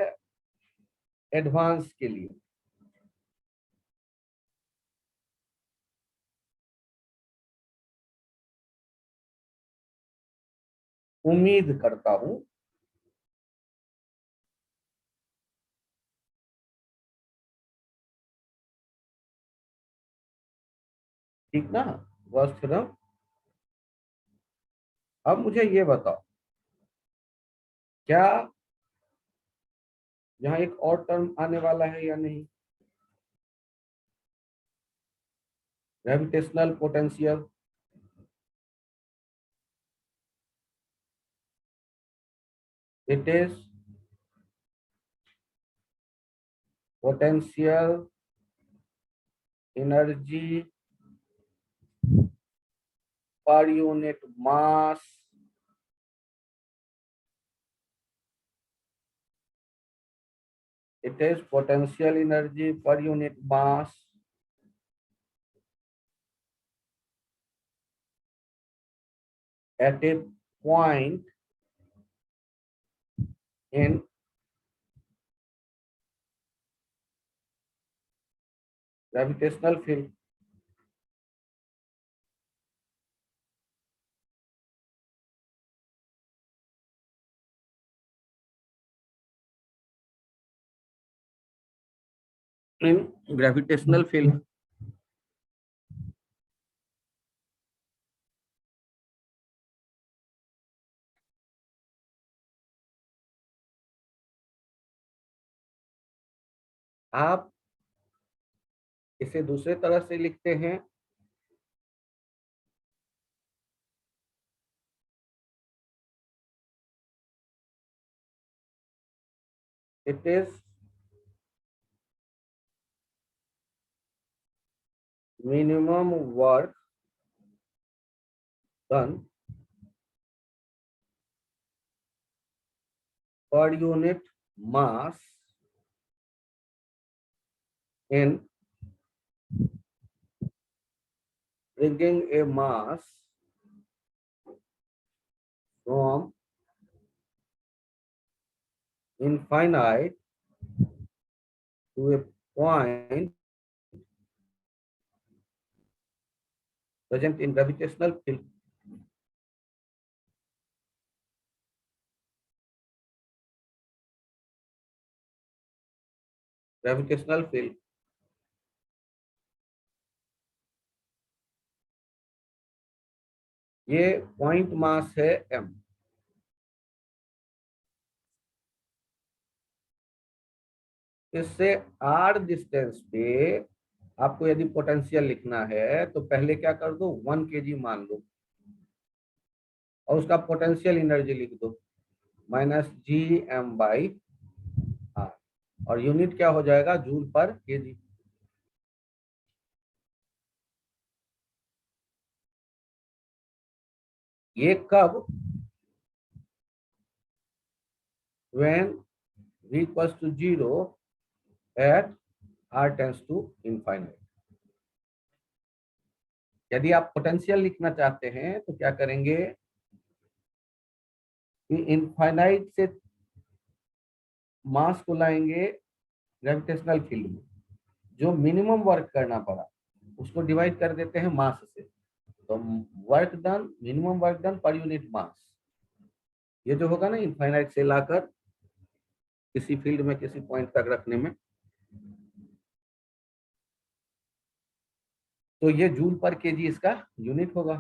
एडवांस के लिए। उम्मीद करता हूं। ठीक ना, गॉस थ्योरम। अब मुझे ये बताओ, क्या यहाँ एक और टर्म आने वाला है या नहीं? Gravitational potential. It is potential energy per unit mass it is potential energy per unit mass at a point in gravitational field. In gravitational field. आप इसे दूसरे तरह से लिखते हैं, it is minimum work done per unit mass in bringing a mass from infinite to a point present in gravitational field. Gravitational field. ये पॉइंट मास है m। इससे r डिस्टेंस पे आपको यदि पोटेंशियल लिखना है तो पहले क्या कर दो, 1 kg मान लो और उसका पोटेंशियल एनर्जी लिख दो -gm/r, और यूनिट क्या हो जाएगा, जूल पर केजी। ये कब, when v equals to 0 at r tends to infinite। यदि आप पोटेंशियल लिखना चाहते हैं तो क्या करेंगे कि इनफाइनाइट से मास को लाएंगे ग्रेविटेशनल फील्ड में, जो मिनिमम वर्क करना पड़ा उसको डिवाइड कर देते हैं मास से, तो work done, minimum work done per unit mass, ये जो होगा ना इनफाइनाइट से लाकर किसी फील्ड में किसी पॉइंट तक रखने में, तो ये जूल पर केजी इसका यूनिट होगा।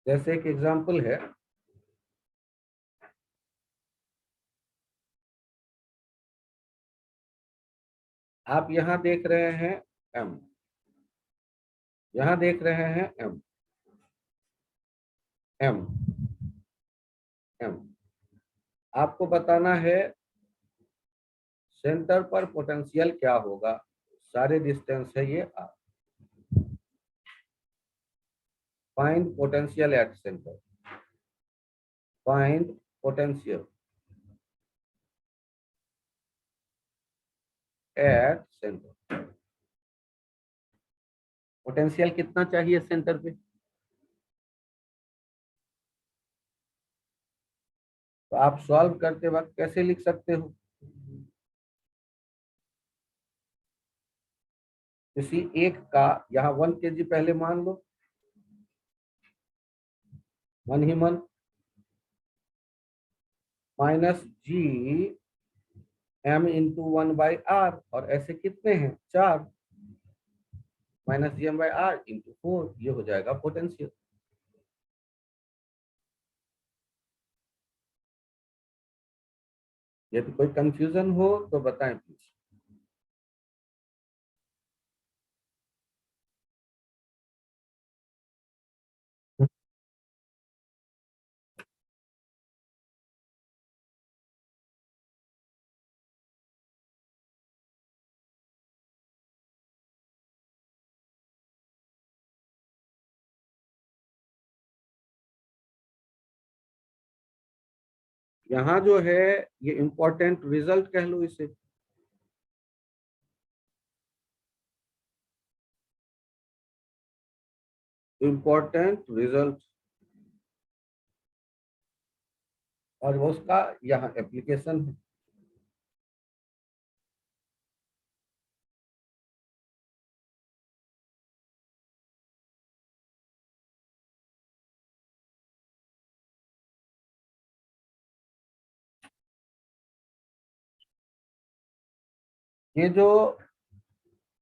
जैसे एक एग्जांपल है, आप यहां देख रहे हैं m, यहां देख रहे हैं m, m, m। आपको बताना है सेंटर पर पोटेंशियल क्या होगा, सारे डिस्टेंस है ये r। Find potential at centre, find potential at centre. Potential कितना चाहिए सेंटर पे, तो आप सॉल्व करते वक्त कैसे लिख सकते हो, किसी एक का यहाँ 1 kg पहले मान लो, मन ही मन, -gm/1/r, और ऐसे कितने हैं 4, -gm/r/4, ये हो जाएगा पोटेंशियल। यदि कोई कंफ्यूजन हो तो बताएं प्लीज। यहाँ जो है ये इंपॉर्टेंट रिजल्ट कह लो इसे, इंपॉर्टेंट रिजल्ट, और वो उसका यहाँ एप्लीकेशन है। ये जो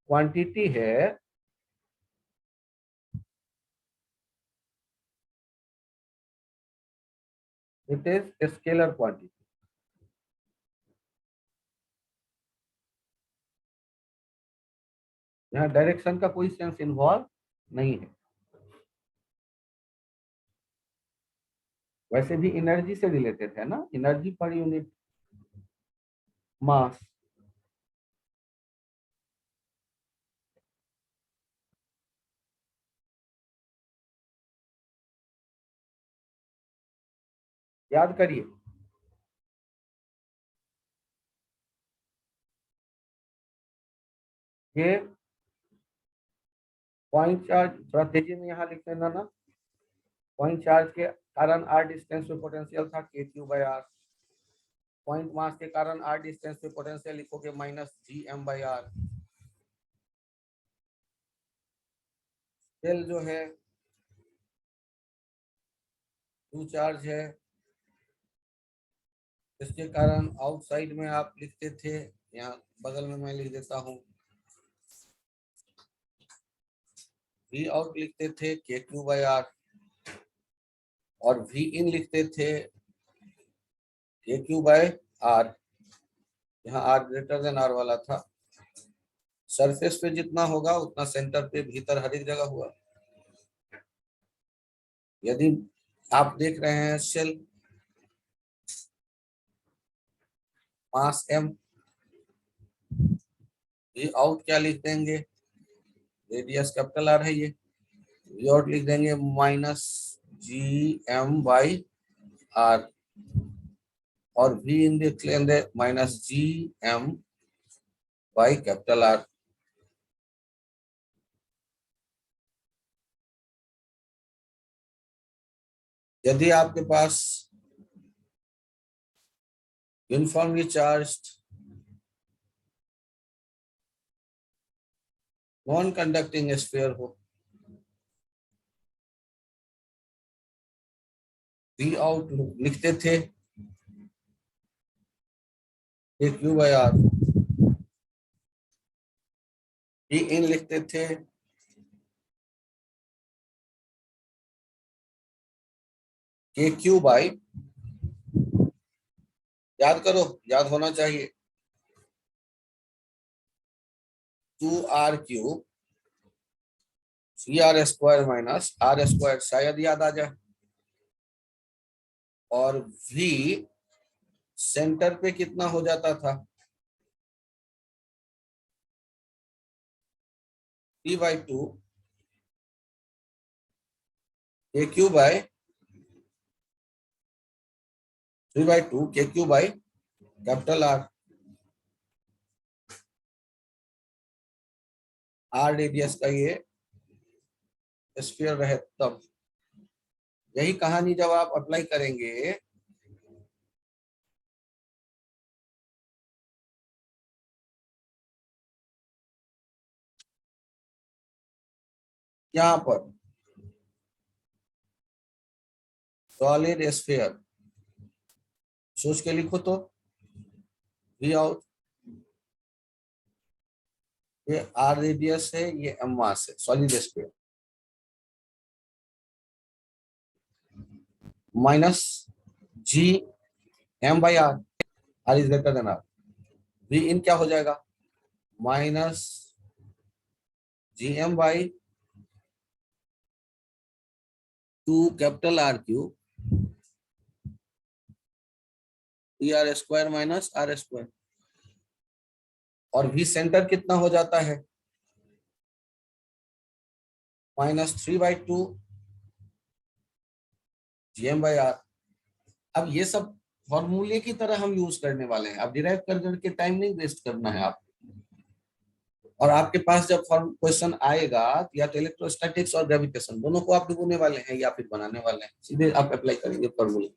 क्वांटिटी है इट इज स्केलर क्वांटिटी, यहाँ डायरेक्शन का कोई सेंस इन्वॉल्व नहीं है। वैसे भी एनर्जी से रिलेटेड है ना, एनर्जी पर यूनिट मास। याद करिए, ये पॉइंट चार्ज थोड़ा तेजी में यहाँ लिख लेना ना। पॉइंट चार्ज के कारण r डिस्टेंस पे पोटेंशियल था kq/r। पॉइंट मास के कारण r डिस्टेंस पे पोटेंशियल लिखोगे -gm/r। सेल जो है टू चार्ज है, इसके कारण आउटसाइड में आप लिखते थे, यहाँ बगल में मैं लिख देता हूँ, वी आउट लिखते थे kq/r और वी इन लिखते थे kq/r। यहाँ r ग्रेटर देन r वाला था। सरफेस पे जितना होगा उतना सेंटर पे भीतर हर एक जगह हुआ। यदि आप देख रहे हैं shell mass m, V out क्या लिख देंगे, रेडियस कैपिटल आर है, ये वी आउट लिख देंगे -gm/r और वी इन लिख लेंगे -gm/R। यदि आपके पास uniformly charged non conducting sphere हो, वी आउट लिखते थे kq/r, वी इन लिखते थे kq/, याद करो, याद होना चाहिए, 2r³ CR² - R², शायद याद आ जाए। और v सेंटर पे कितना हो जाता था, 3/2 kq/, 3/2 kq/R। r रेडियस का ये स्फीयर रहे तब। यही कहानी जब आप अप्लाई करेंगे यहाँ पर, सॉलिड स्फीयर, सोच के लिखो तो, वी आउट, ये r रेडियस है, ये m मास है, solid sphere, -gm/r, r is greater than r। V in क्या हो जाएगा, -gm/2 R³ ER² - R²। और वी सेंटर कितना हो जाता है, -3/2 gm/r। अब ये सब फॉर्मूले की तरह हम यूज करने वाले हैं, अब डिराइव कर करके टाइम नहीं वेस्ट करना है आप। और आपके पास जब क्वेश्चन आएगा या तो इलेक्ट्रोस्टैटिक्स और ग्रेविटेशन दोनों को आप ढूंढने वाले हैं या फिर बनाने वाले हैं, सीधे आप अप्लाई करेंगे फॉर्मूले।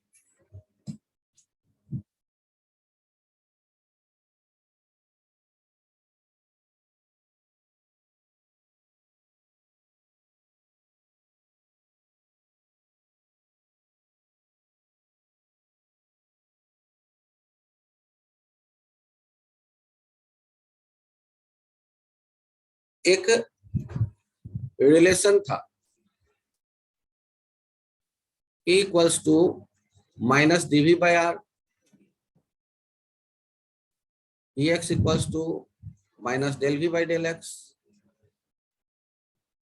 एक रिलेशन था E equals to -dv/r, Ex equals to -del v/del x,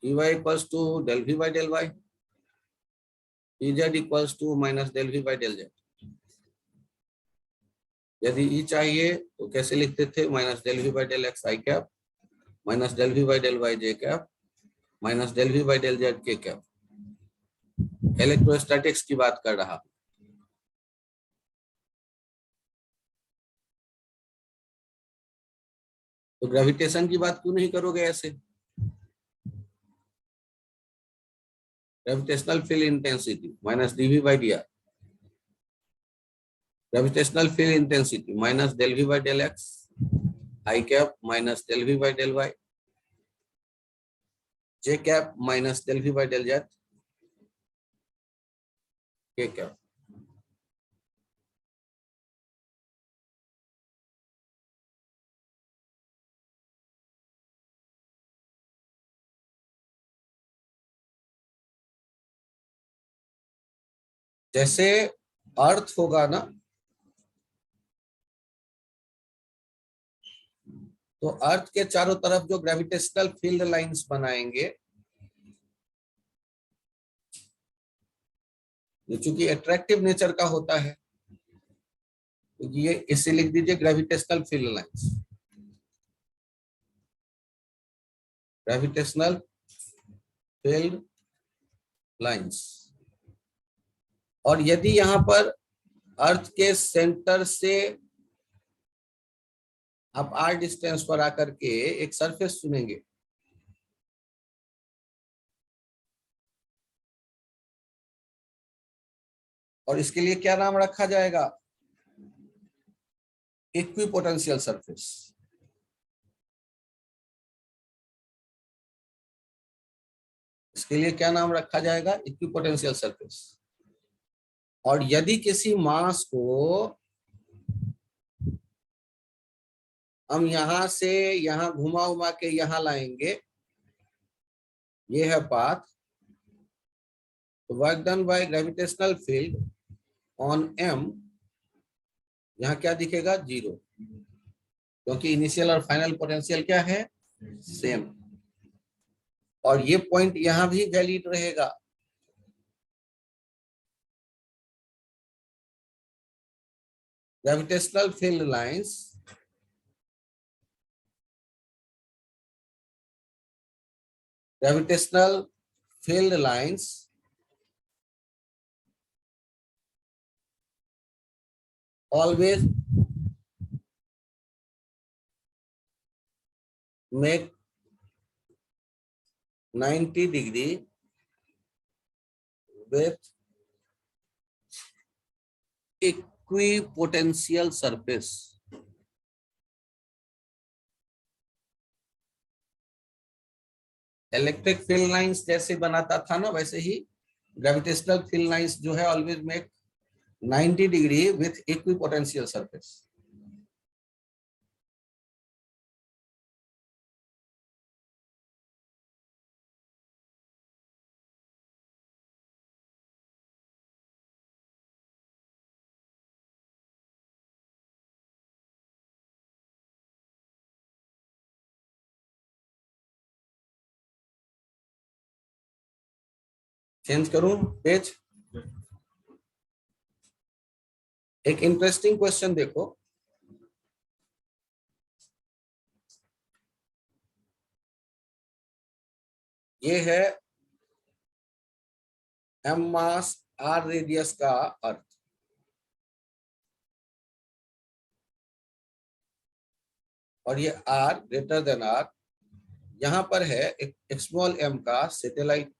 Ey equals to del v/del y, Ez equals to -del v/del z। यदि E चाहिए तो कैसे लिखते थे, -del v/del x i cap, -del v/del y j cap, -del v/del z k cap. Electrostatics की बात कर रहा। तो ग्रेविटेशन की बात क्यों नहीं करोगे ऐसे। Gravitational field intensity minus dV by dr. Gravitational field intensity minus del V by del X. I cap minus del V by del Y. J cap minus del V by del Z. K cap. जैसे अर्थ होगा ना, तो अर्थ के चारों तरफ जो ग्रेविटेशनल फील्ड लाइंस बनाएंगे, ये चूंकि अट्रैक्टिव नेचर का होता है, तो ये इसे लिख दीजिए gravitational field lines. Gravitational field lines. और यदि यहां पर अर्थ के सेंटर से आप r डिस्टेंस पर आकर के एक सरफेस चुनेंगे, और इसके लिए क्या नाम रखा जाएगा? Equipotential surface. इसके लिए क्या नाम रखा जाएगा? Equipotential surface. और यदि किसी मास को हम यहां से यहां घुमा उमा के यहां लाएंगे, ये है पाथ, तो work done by gravitational field on m, यहां क्या दिखेगा? 0, क्योंकि इनिशियल और फाइनल पोटेंशियल क्या है? सेम। और ये पॉइंट यहां भी वैलिड रहेगा। Gravitational field lines always make 90 degree with equipotential surface. Electric field lines जैसे बनाता था ना, वैसे ही ग्रेविटेशनल फील्ड लाइंस जो है always make 90 degree with equipotential surface. Change करूं पेज? एक इंटरेस्टिंग क्वेश्चन देखो, ये है m मास r रेडियस का अर्थ, और ये r ग्रेटर देन r, यहां पर है एक स्मॉल m का सैटेलाइट,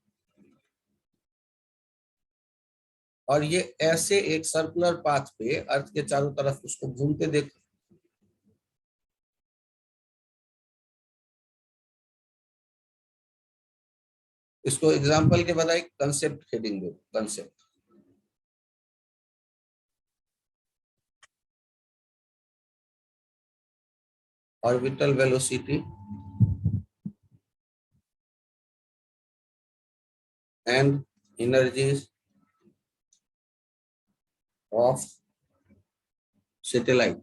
और ये ऐसे एक सर्कुलर पाथ पे अर्थ के चारों तरफ उसको घूमते देख। इसको एग्जांपल के बजाय कंसेप्ट हेडिंग दो, concept. Orbital velocity and energies of satellite.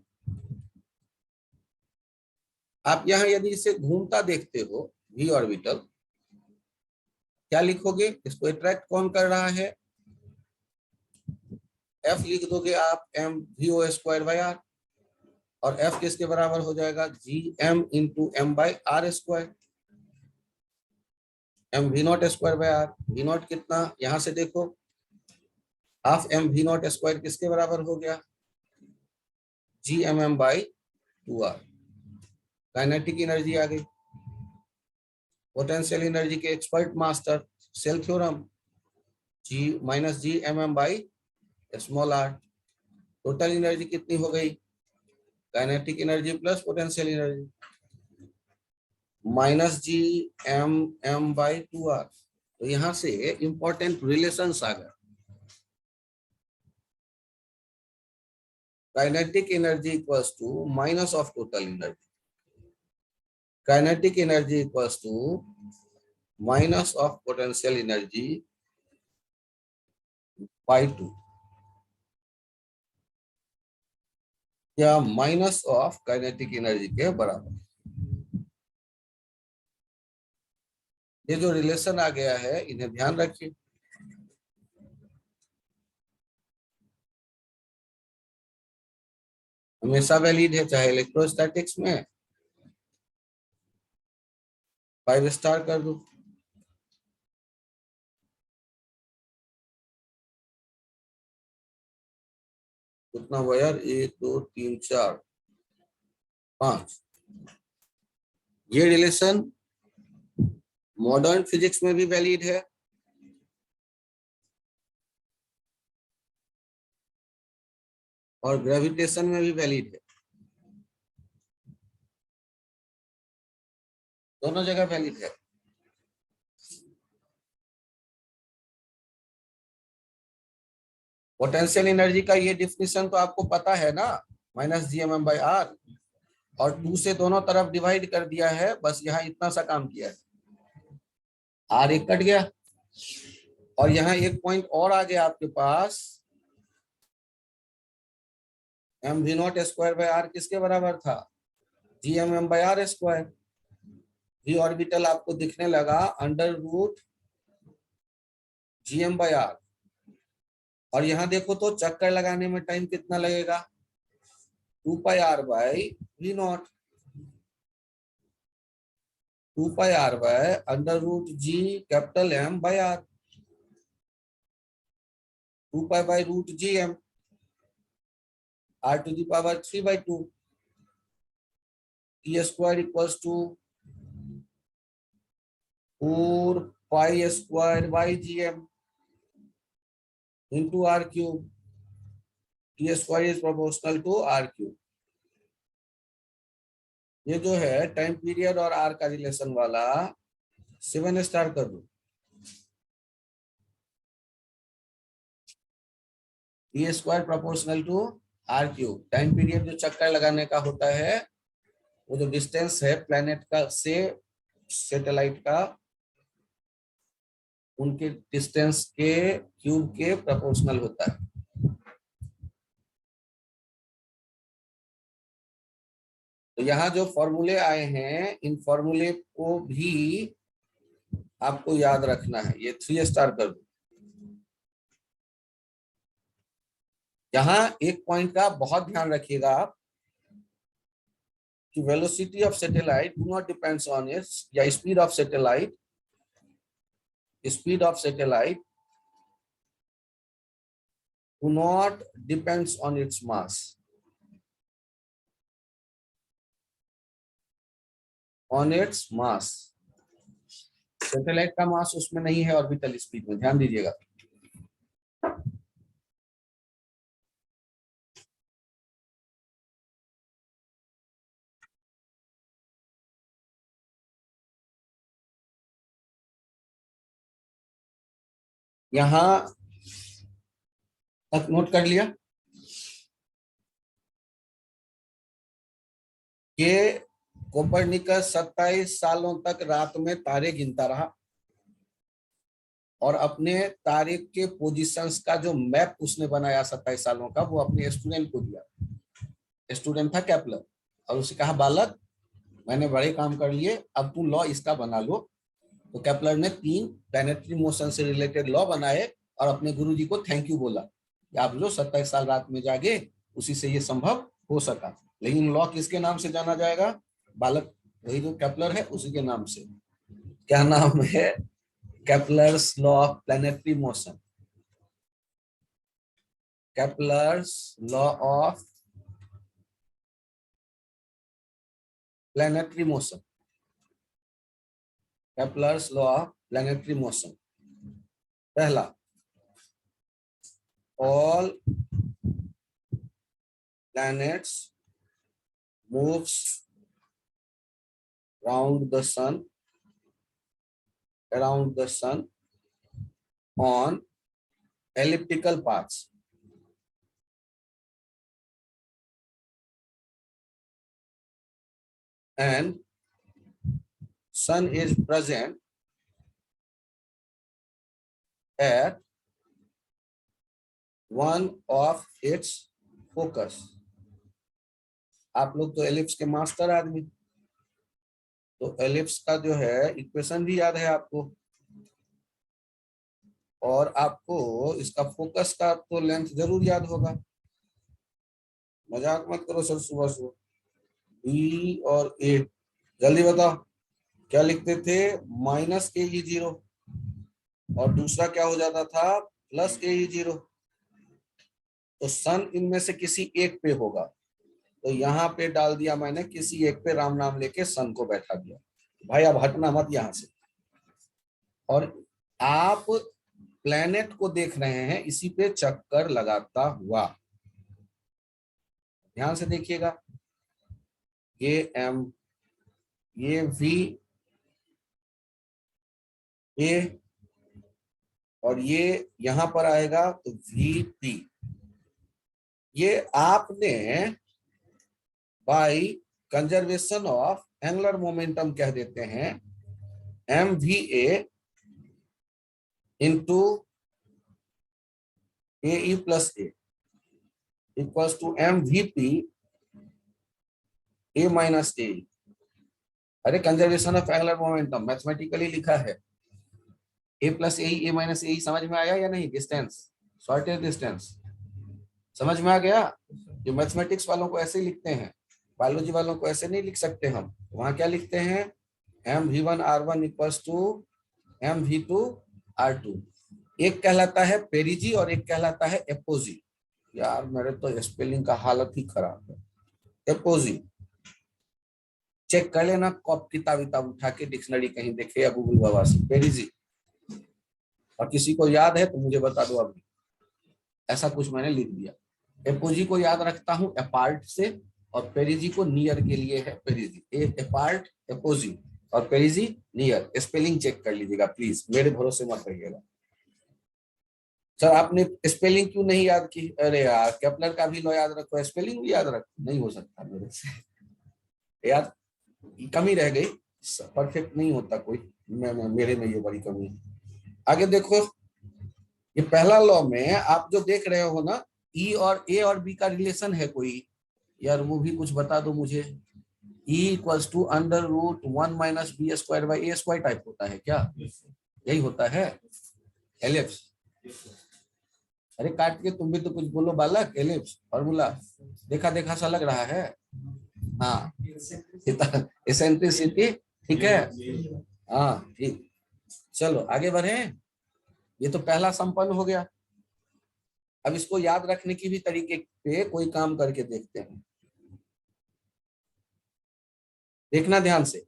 आप यहां यदि इसे घूमता देखते हो v ऑर्बिटल, क्या लिखोगे? इसको अट्रैक्ट कौन कर रहा है? f लिख दोगे आप m v o square by r, और f किसके बराबर हो जाएगा? g m into m bye r square. m v nought square by r, v nought कितना? यहां से देखो, half m v nought square किसके बराबर हो गया? g m m by 2r। Kinetic energy आ गई। पोटेंशियल एनर्जी के expert master, shell theorem, G minus G M M by small r. Total energy कितनी हो गई? Kinetic energy plus potential energy minus G M M by 2r। तो यहां से इंपॉर्टेंट रिलेशंस आ गए। Kinetic energy equals to minus of total energy. Kinetic energy equals to minus of potential energy by 2 या माइनस ऑफ काइनेटिक एनर्जी के बराबर। ये जो रिलेशन आ गया है इन्हें ध्यान रखिए। हमेशा वैलिड है, चाहे इलेक्ट्रोस्टैटिक्स में 5 स्टार कर दो। कितना हुआ यार? 1 2 3 4 5। ये रिलेशन मॉडर्न फिजिक्स में भी वैलिड है और ग्रेविटेशन में भी वैलिड है। दोनों जगह वैलिड है। पोटेंशियल एनर्जी का ये डिफिनेशन तो आपको पता है ना, minus G M M by are. और 2 से दोनों तरफ डिवाइड कर दिया है, बस यहाँ इतना सा काम किया है। आर एक कट गया और यहाँ एक पॉइंट और आ गया आपके पास। M V nought square by r किसके बराबर था? G M M by are square. V orbital आपको दिखने लगा under root G M by are. और यहाँ देखो तो चक्कर लगाने में टाइम कितना लगेगा? 2 pi r by v nought. 2 pi r by under root G capital M by r. 2 pi by root G M r to the power 3/2 T square equals to 4 pi square by G M into r cube. T square is proportional to r cube. ये जो है टाइम पीरियड और आर का रिलेशन वाला 7 स्टार कर दो। T square proportional to r cube. Time period जो चक्कर लगाने का होता है, वो जो डिस्टेंस है प्लेनेट का से सैटेलाइट का, उनके डिस्टेंस के क्यूब के प्रोपोर्शनल होता है। तो यहाँ जो फॉर्मूले आए हैं, इन फॉर्मूले को भी आपको याद रखना है। ये 3 स्टार कर दो। यहाँ एक पॉइंट का बहुत ध्यान रखिएगा आप कि velocity of satellite do not depends on its, या speed of satellite, speed of satellite do not depends on its mass, on its mass. Satellite का मास उसमें नहीं है ऑर्बिटल स्पीड में, ध्यान दीजिएगा। यहां तक नोट कर लिया कि कोपरनिकस 27 सालों तक रात में तारे गिनता रहा और अपने तारे के पोजीशंस का जो मैप उसने बनाया 27 सालों का, वो अपने स्टूडेंट को दिया। स्टूडेंट था केपलर, और उसे कहा बालक मैंने बड़े काम कर लिए, अब तू लॉ इसका बना लो। तो केपलर ने 3 प्लैनेटरी मोशन से रिलेटेड लॉ बनाए और अपने गुरुजी को थैंक यू बोला कि आप जो 27 साल रात में जागे, उसी से ये संभव हो सका। लेकिन लॉ किसके नाम से जाना जाएगा? बालक वही जो केपलर है उसी के नाम से। क्या नाम है? Kepler's law of planetary motion. Kepler's law of planetary motion. Kepler's law of planetary motion. पहला, all planets moves around the sun on elliptical paths. And sun is present at one of its focus. आप लोग तो एलिप्स के मास्टर आदमी, तो एलिप्स का जो है इक्वेशन भी याद है आपको, और आपको इसका फोकस का तो लेंथ जरूर याद होगा। मजाक मत करो सर सुबह सुबह। बी और ए, जल्दी बताओ क्या लिखते थे? माइनस ए ई जीरो, और दूसरा क्या हो जाता था? प्लस ए ई जीरो। तो सन इनमें से किसी एक पे होगा, तो यहाँ पे डाल दिया मैंने, किसी एक पे राम नाम लेके सन को बैठा दिया। भाई अब हटना मत यहाँ से। और आप प्लेनेट को देख रहे हैं इसी पे चक्कर लगाता हुआ, ध्यान से देखिएगा। ये एम, ये वी ए, और ये यहां पर आएगा तो वी पी। ये आपने by conservation of angular momentum कह देते हैं M v a into a e plus a equals to M v p a minus a. अरे conservation of angular momentum mathematically लिखा है, ए प्लस ए माइनस ए, समझ में आया या नहीं? डिस्टेंस, शॉर्टेज डिस्टेंस समझ में आ गया? जो मैथमेटिक्स वालों को ऐसे लिखते हैं, बायोलॉजी वालों को ऐसे नहीं लिख सकते हम। वहां क्या लिखते हैं? M V one R one equals to M V two R two. एक कहलाता है पेरिजी और एक कहलाता है एपोजी। यार मेरे तो स्पेलिंग का हालत ही खराब है। एपोजी चेक कर लेना, कॉप किताब उठा के डिक्शनरी कहीं देखे या गूगल बाबा से, पेरिजी। और किसी को याद है तो मुझे बता दो अभी। ऐसा कुछ मैंने लिख दिया। एपोजी को याद रखता हूं अपार्ट से, और पेरिजी को नियर के लिए है पेरिजी। अपार्ट एपोजी और पेरिजी नियर। स्पेलिंग चेक कर लीजिएगा प्लीज, मेरे भरोसे मत रहिएगा। सर आपने स्पेलिंग क्यों नहीं याद की? अरे यार केपलर का भी लो याद रखो, स्पेलिंग भी याद रखो, नहीं हो सकता मेरे से यार, कमी रह गई। परफेक्ट नहीं होता कोई, मेरे में ये बड़ी कमी है। आगे देखो, ये पहला लॉ में आप जो देख रहे हो ना, ई और ए और बी का रिलेशन है कोई? यार वो भी कुछ बता दो मुझे। E equals to under root one minus B square by A square type होता है क्या? यही होता है एलिप्स। अरे काट के तुम भी तो कुछ बोलो बालक। एलिप्स फॉर्मूला देखा देखा सा लग रहा है। हाँ, एसेंट्रिसिटी, ठीक है। हाँ ठीक, चलो आगे बढ़े। ये तो पहला संपन्न हो गया। अब इसको याद रखने की भी तरीके पे कोई काम करके देखते हैं। देखना ध्यान से,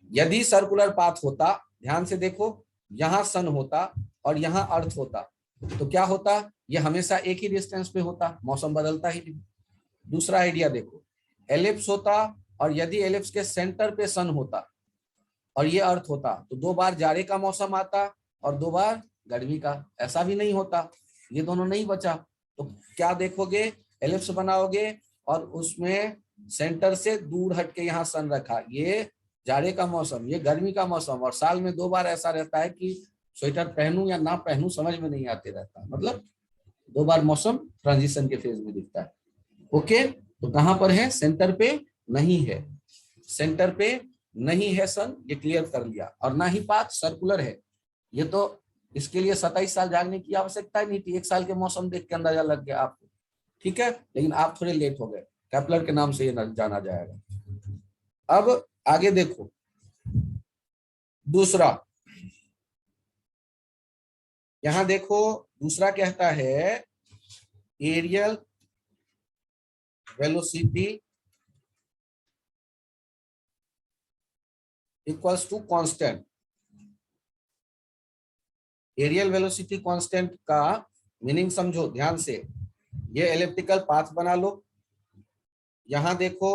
यदि सर्कुलर पाथ होता, ध्यान से देखो, यहां सन होता और यहां अर्थ होता, तो क्या होता? ये हमेशा एक ही डिस्टेंस पे होता, मौसम बदलता ही नहीं। दूसरा आइडिया देखो, एलिप्स होता और यदि एलिप्स के सेंटर पे सन होता और ये अर्थ होता, तो 2 बार जाड़े का मौसम आता और 2 बार गर्मी का। ऐसा भी नहीं होता, ये दोनों नहीं बचा। तो क्या देखोगे? एलिप्स बनाओगे और उसमें सेंटर से दूर हट के यहाँ सन रखा, ये जाड़े का मौसम, ये गर्मी का मौसम, और साल में 2 बार ऐसा रहता है कि स्वेटर पहनूं या ना पहनूं समझ में नहीं आते रहता, मतलब 2 बार मौसम ट्रांजिशन के फेज में दिखता है। ओके, तो कहां पर है? सेंटर पे नहीं है, सेंटर पे नहीं है सन, ये क्लियर कर लिया। और ना ही पाथ सर्कुलर है, ये तो इसके लिए 27 साल जागने की आवश्यकता नहीं थी, 1 साल के मौसम देख के अंदाजा लग गया आपको, ठीक है। लेकिन आप थोड़े लेट हो गए, केपलर के नाम से ये जाना जाएगा। अब आगे देखो, दूसरा, यहां देखो, दूसरा कहता है areal velocity equals to constant. Areal velocity constant का मीनिंग समझो ध्यान से। ये एलिप्टिकल पाथ बना लो, यहां देखो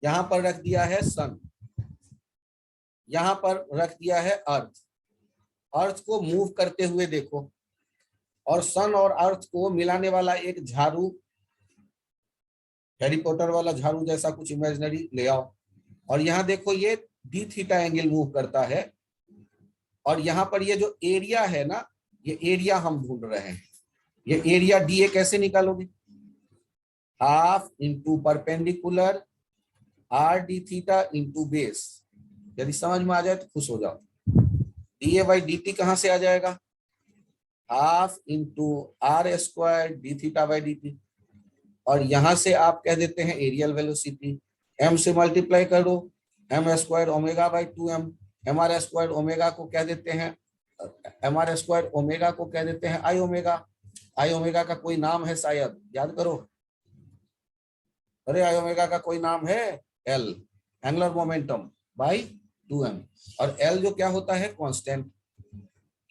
यहां पर रख दिया है सन, यहां पर रख दिया है अर्थ। अर्थ को मूव करते हुए देखो, और सन और अर्थ को मिलाने वाला एक झाड़ू, हैरी पॉटर वाला झाड़ू जैसा कुछ इमेजिनरी ले आओ, और यहाँ देखो ये डी थीटा एंगल मूव करता है, और यहाँ पर ये जो एरिया है ना, ये एरिया हम ढूंढ रहे हैं। ये एरिया डी ए कैसे निकालोगे? Half into perpendicular R D theta into base. यदि समझ में आ जाए तो खुश हो जाओ। D A by D T कहां से आ जाएगा? Half into R square D theta by D T, और यहां से आप कह देते हैं एरियल वेलोसिटी। एम से मल्टीप्लाई करो, M square omega by 2m। M R square omega को कह देते हैं, एम आर स्क्वायर ओमेगा को कह देते हैं आई ओमेगा। आई ओमेगा का कोई नाम है शायद, याद करो। अरे आई ओमेगा का कोई नाम है, L, angular momentum by 2m। और एल जो क्या होता है? कांस्टेंट।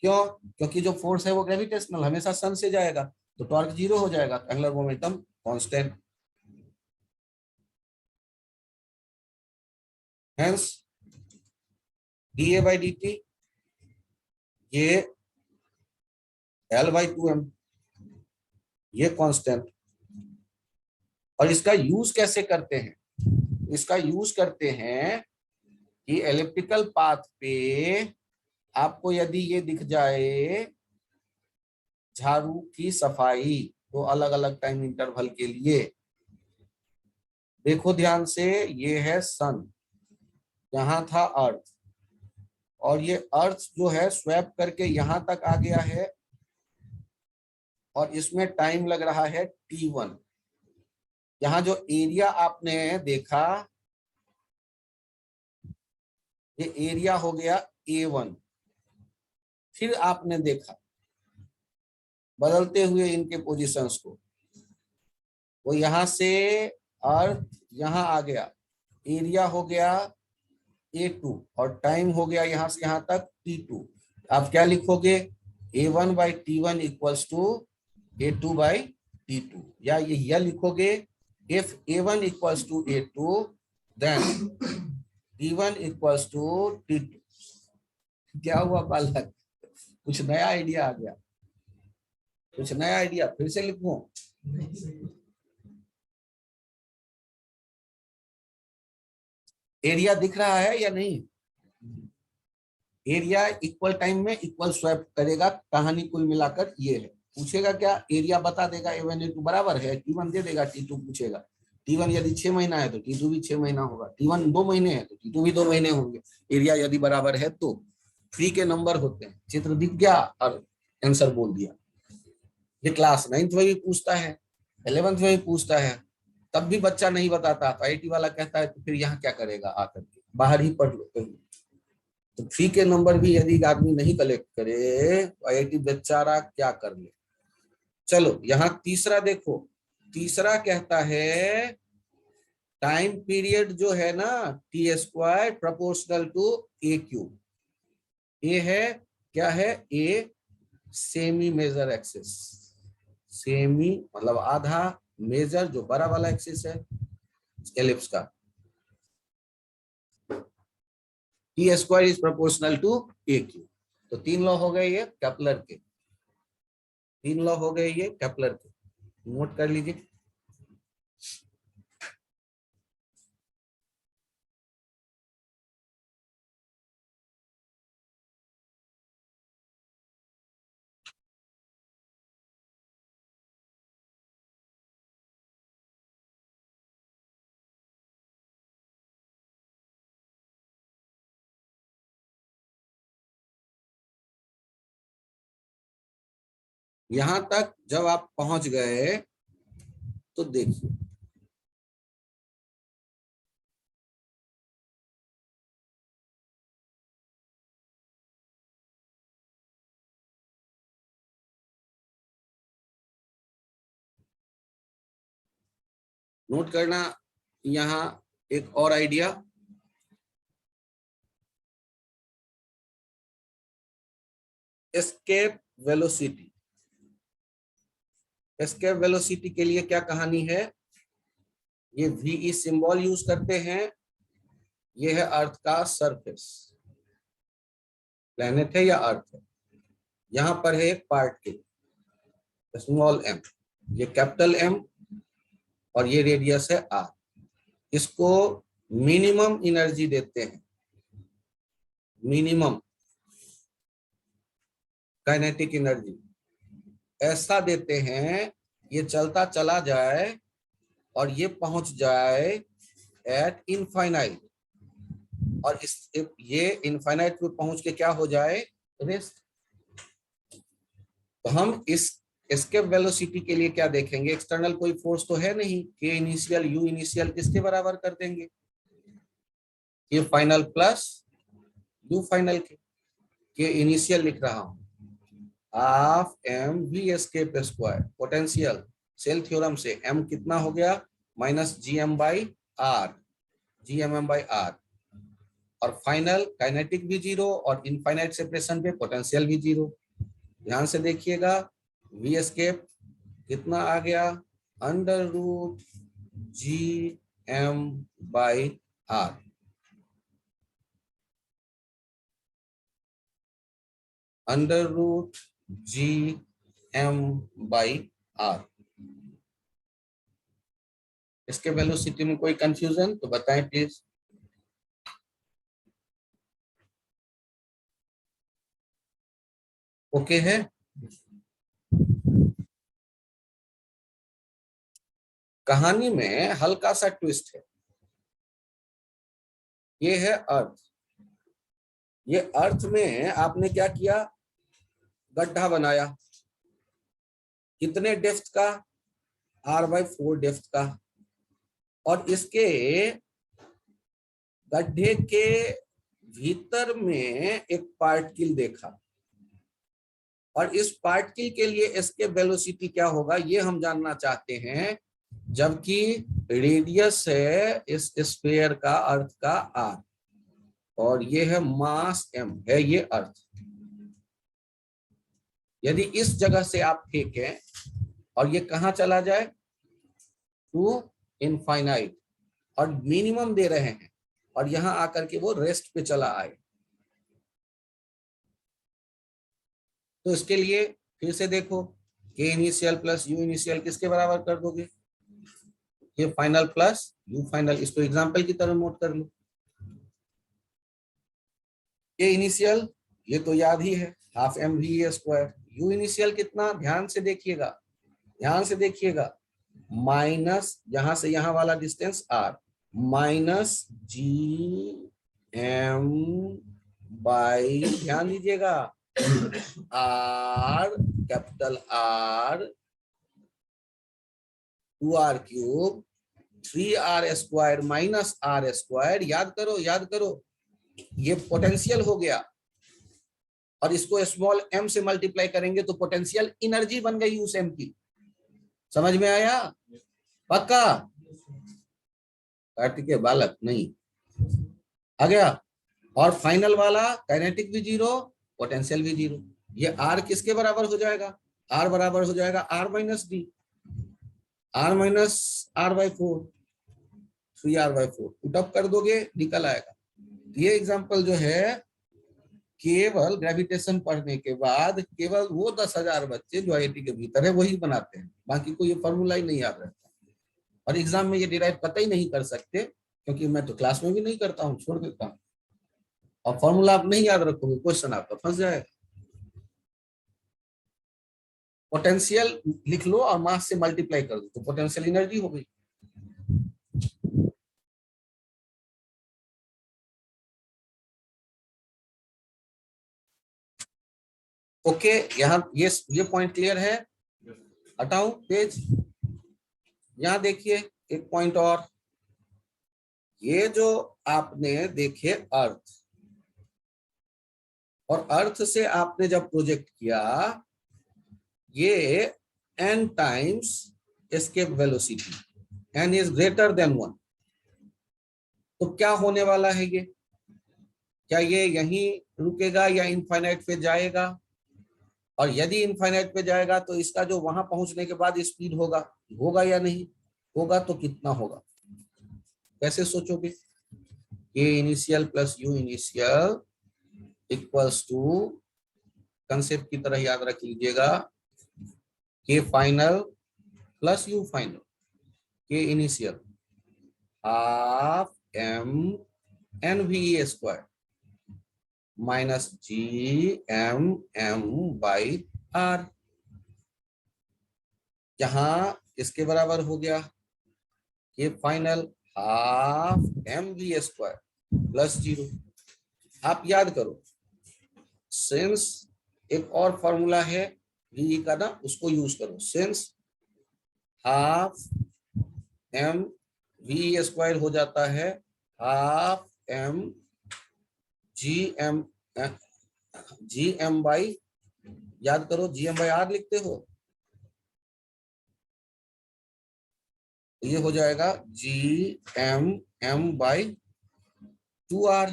क्यों? क्योंकि जो फोर्स है वो ग्रेविटेशनल, हमेशा सन से जाएगा, तो टॉर्क जीरो हो जाएगा, angular momentum constant. Hence D A by D T ये एल बाई 2m, ये कांस्टेंट। और इसका यूज कैसे करते हैं? इसका यूज करते हैं कि एलिप्टिकल पाथ पे आपको यदि ये दिख जाए झाड़ू की सफाई, तो अलग अलग टाइम इंटरवल के लिए देखो ध्यान से, ये है सन, यहां था अर्थ, और ये अर्थ जो है स्वैप करके यहां तक आ गया है, और इसमें टाइम लग रहा है t1। यहाँ जो एरिया आपने देखा, ये एरिया हो गया A1। फिर आपने देखा बदलते हुए इनके पोजीशंस को, वो यहां से अर्थ यहां आ गया, एरिया हो गया A2, और टाइम हो गया यहां से यहां तक T2। आप क्या लिखोगे? A1 by T1 equals to A2 by T2, या ये यह लिखोगे if A1 equals to A2 then T1 equals to T2। क्या हुआ बालक? कुछ नया आइडिया आ गया? कुछ नया आइडिया फिर से लिखूं? एरिया दिख रहा है या नहीं? एरिया इक्वल टाइम में इक्वल स्वैप करेगा, कहानी कुल मिलाकर ये है। पूछेगा क्या? एरिया बता देगा A1 A2 बराबर है, T1 दे देगा, T2 पूछेगा। T1 यदि 6 महीना है तो T2 भी 6 महीना होगा, T1 2 महीने है तो T2 भी 2 महीने होंगे। एरिया यदि बराबर है तो फ्री के नंबर होते हैं, चित्र दिख गया और आंसर बोल दिया। ये क्लास 9th में भी पूछता है, 11th में भी पूछता है, तब भी बच्चा नहीं बताता, तो आईटी वाला कहता है तो फिर यहाँ क्या करेगा आकर के, बाहर ही पढ़ लो कहीं। तो फ्री के नंबर भी यदि आदमी नहीं कलेक्ट करे तो आईआईटी बेचारा क्या कर ले। चलो यहाँ तीसरा देखो, तीसरा कहता है टाइम पीरियड जो है ना T square proportional to A cube. A है क्या है? A semi major axis, semi मतलब आधा, मेजर जो बड़ा वाला एक्सिस है एलिप्स का। T square is proportional to A cube. तो 3 लॉ हो गए ये केपलर के, 3 लॉ हो गए ये केपलर के, नोट कर लीजिए। यहां तक जब आप पहुंच गए तो देखिए, नोट करना यहाँ एक और idea. Escape velocity. Escape velocity के लिए क्या कहानी है, ये VE सिंबल यूज करते हैं। ये है अर्थ का सरफेस, प्लेनेट है या अर्थ है। यहां पर है एक पार्टिकल स्मॉल m, ये कैपिटल M और ये रेडियस है r। इसको मिनिमम एनर्जी देते हैं, मिनिमम काइनेटिक एनर्जी ऐसा देते हैं ये चलता चला जाए और ये पहुंच जाए एट इनफाइनाइट, और इस ये इनफाइनाइट पे पहुंच के क्या हो जाए, रेस्ट। तो हम इस एस्केप वेलोसिटी के लिए क्या देखेंगे, एक्सटर्नल कोई फोर्स तो है नहीं, के इनिशियल यू इनिशियल किसके बराबर कर देंगे, ये final plus U final K initial लिख रहा हूं half M V escape square, potential shell theorem से m कितना हो गया minus GM by R, GMM by are, और फाइनल काइनेटिक भी जीरो और इनफाइनाइट सेपरेशन पे पोटेंशियल भी जीरो। ध्यान से देखिएगा, वी एस्केप कितना आ गया, under root GM by R, under root GM by R. इसके वेलोसिटी में कोई कंफ्यूजन तो बताएं प्लीज। ओके है, कहानी में हल्का सा ट्विस्ट है। ये है अर्थ, ये अर्थ में आपने क्या किया, गड्ढा बनाया, कितने डेप्थ का, R/4 डेप्थ का, और इसके गड्ढे के भीतर में एक पार्टिकल देखा, और इस पार्टिकल के लिए इसके वेलोसिटी क्या होगा ये हम जानना चाहते हैं, जबकि रेडियस है इस स्फीयर का, अर्थ का r, और ये है मास m है ये अर्थ। यदि इस जगह से आप फेंकें और ये कहां चला जाए, टू इनफाइनाइट, और मिनिमम दे रहे हैं, और यहां आकर के वो रेस्ट पे चला आए, तो इसके लिए फिर से देखो, के इनिशियल प्लस यू इनिशियल किसके बराबर कर दोगे, ये फाइनल प्लस यू फाइनल। इसको एग्जांपल की तरह नोट कर लो। के इनिशियल ये तो याद ही है, half M V square. U initial कितना, ध्यान से देखिएगा, ध्यान से देखिएगा, माइनस यहां से यहां वाला distance r, minus GM by, ध्यान दीजिएगा, r capital R 2r cube 3r square minus r square. याद करो, याद करो, ये पोटेंशियल हो गया, और इसको स्मॉल m से मल्टीप्लाई करेंगे तो पोटेंशियल एनर्जी बन गई उस m की। समझ में आया, पक्का, कार्तिक के बालक नहीं आ गया। और फाइनल वाला काइनेटिक भी जीरो, पोटेंशियल भी जीरो। ये r किसके बराबर हो जाएगा, r बराबर हो जाएगा r minus D, r minus r/4, 3r/4, put up कर दोगे निकल आएगा। ये एग्जांपल जो है, केवल ग्रेविटेशन पढ़ने के बाद केवल वो 10,000 बच्चे जो IIT के भीतर है वही बनाते हैं, बाकी को ये फॉर्मूला ही नहीं याद रहता, और एग्जाम में ये डिराइव पता ही नहीं कर सकते, क्योंकि मैं तो क्लास में भी नहीं करता हूँ, छोड़ देता हूँ। और फॉर्मूला आप नहीं याद रखोगे, क्वेश्चन आपका फंस जाएगा। पोटेंशियल लिख लो और मास से मल्टीप्लाई कर दो तो पोटेंशियल एनर्जी हो गई। ओके, यहाँ ये पॉइंट क्लियर है, हटाऊं पेज। यहां देखिए एक पॉइंट और, ये जो आपने देखे अर्थ, और अर्थ से आपने जब प्रोजेक्ट किया, ये n times escape velocity, n is greater then 1, तो क्या होने वाला है, ये क्या ये यहीं रुकेगा या इनफाइनाइट पे जाएगा, और यदि इनफाइनाइट पे जाएगा तो इसका जो वहां पहुंचने के बाद स्पीड होगा, होगा या नहीं होगा, तो कितना होगा, कैसे सोचोगे? K initial plus U initial equals to, concept की तरह याद रख लीजिएगा, K final plus U final, K initial half M N V square minus G M M by R, जहां इसके बराबर हो गया K final half M V square plus 0। आप याद करो, सिंस एक और फॉर्मूला है वी का ना, उसको यूज करो, since half M V square हो जाता है half M G M by, याद करो जी एम बाई आर लिखते हो, ये हो जाएगा जी एम एम बाई 2r।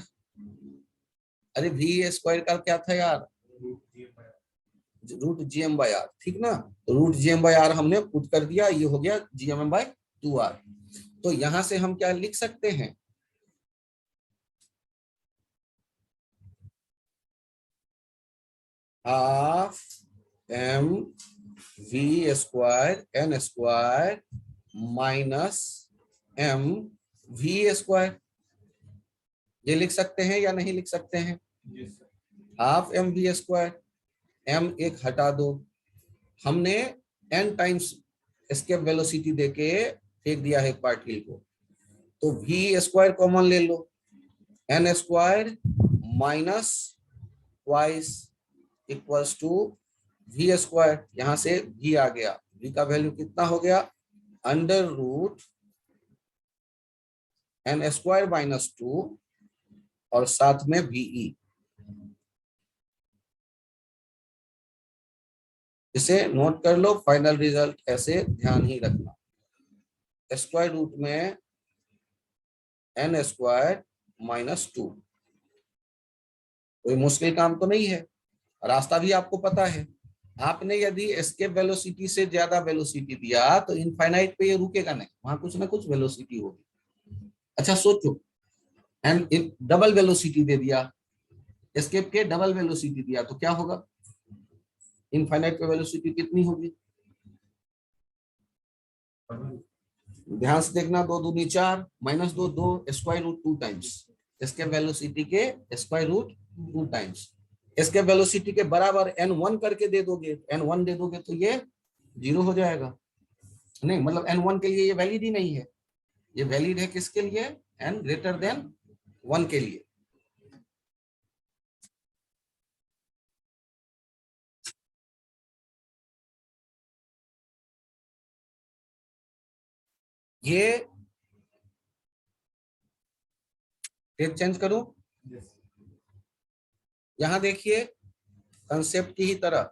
अरे वी स्क्वायर का क्या था यार, root G M by R, ठीक ना, root G M by R हमने पुट कर दिया, ये हो गया G M M by 2r। तो यहां से हम क्या लिख सकते हैं, half M V square N square minus M V square, ये लिख सकते हैं या नहीं लिख सकते हैं? Half M V square, M एक हटा दो, हमने एन टाइम्स एस्केप वेलोसिटी देके फेंक दिया है पार्टिकल को, तो वी स्क्वायर कॉमन ले लो, n square minus twice equals to v square, यहां से वी आ गया, वी का वैल्यू कितना हो गया, under root N square minus 2 और साथ में वीई। इसे नोट कर लो, फाइनल रिजल्ट ऐसे ध्यान ही रखना, स्क्वायर रूट में एन स्क्वायर माइनस 2, कोई मुश्किल काम तो नहीं है, रास्ता भी आपको पता है। आपने यदि एस्केप वेलोसिटी से ज्यादा वेलोसिटी दिया तो इनफाइनाइट पे ये रुकेगा नहीं, वहां कुछ ना कुछ वेलोसिटी होगी। अच्छा सोचो, एंड डबल वेलोसिटी दे दिया, एस्केप के डबल वेलोसिटी दिया तो क्या होगा, इनफाइनाइट पे वेलोसिटी कितनी होगी, ध्यान से देखना, 2 दूनी 4 माइनस 2 2 स्क्वायर रूट 2 टाइम्स, इसके वेलोसिटी के स्क्वायर रूट 2 टाइम्स, इसके वेलोसिटी के बराबर n1 करके दे दोगे, n1 दे दोगे तो ये 0 हो जाएगा, नहीं मतलब n1 के लिए ये वैलिड ही नहीं है, ये वैलिड है किसके लिए, n ग्रेटर देन 1 के लिए। ये पेज चेंज करो, यहां देखिए कंसेप्ट की ही तरह,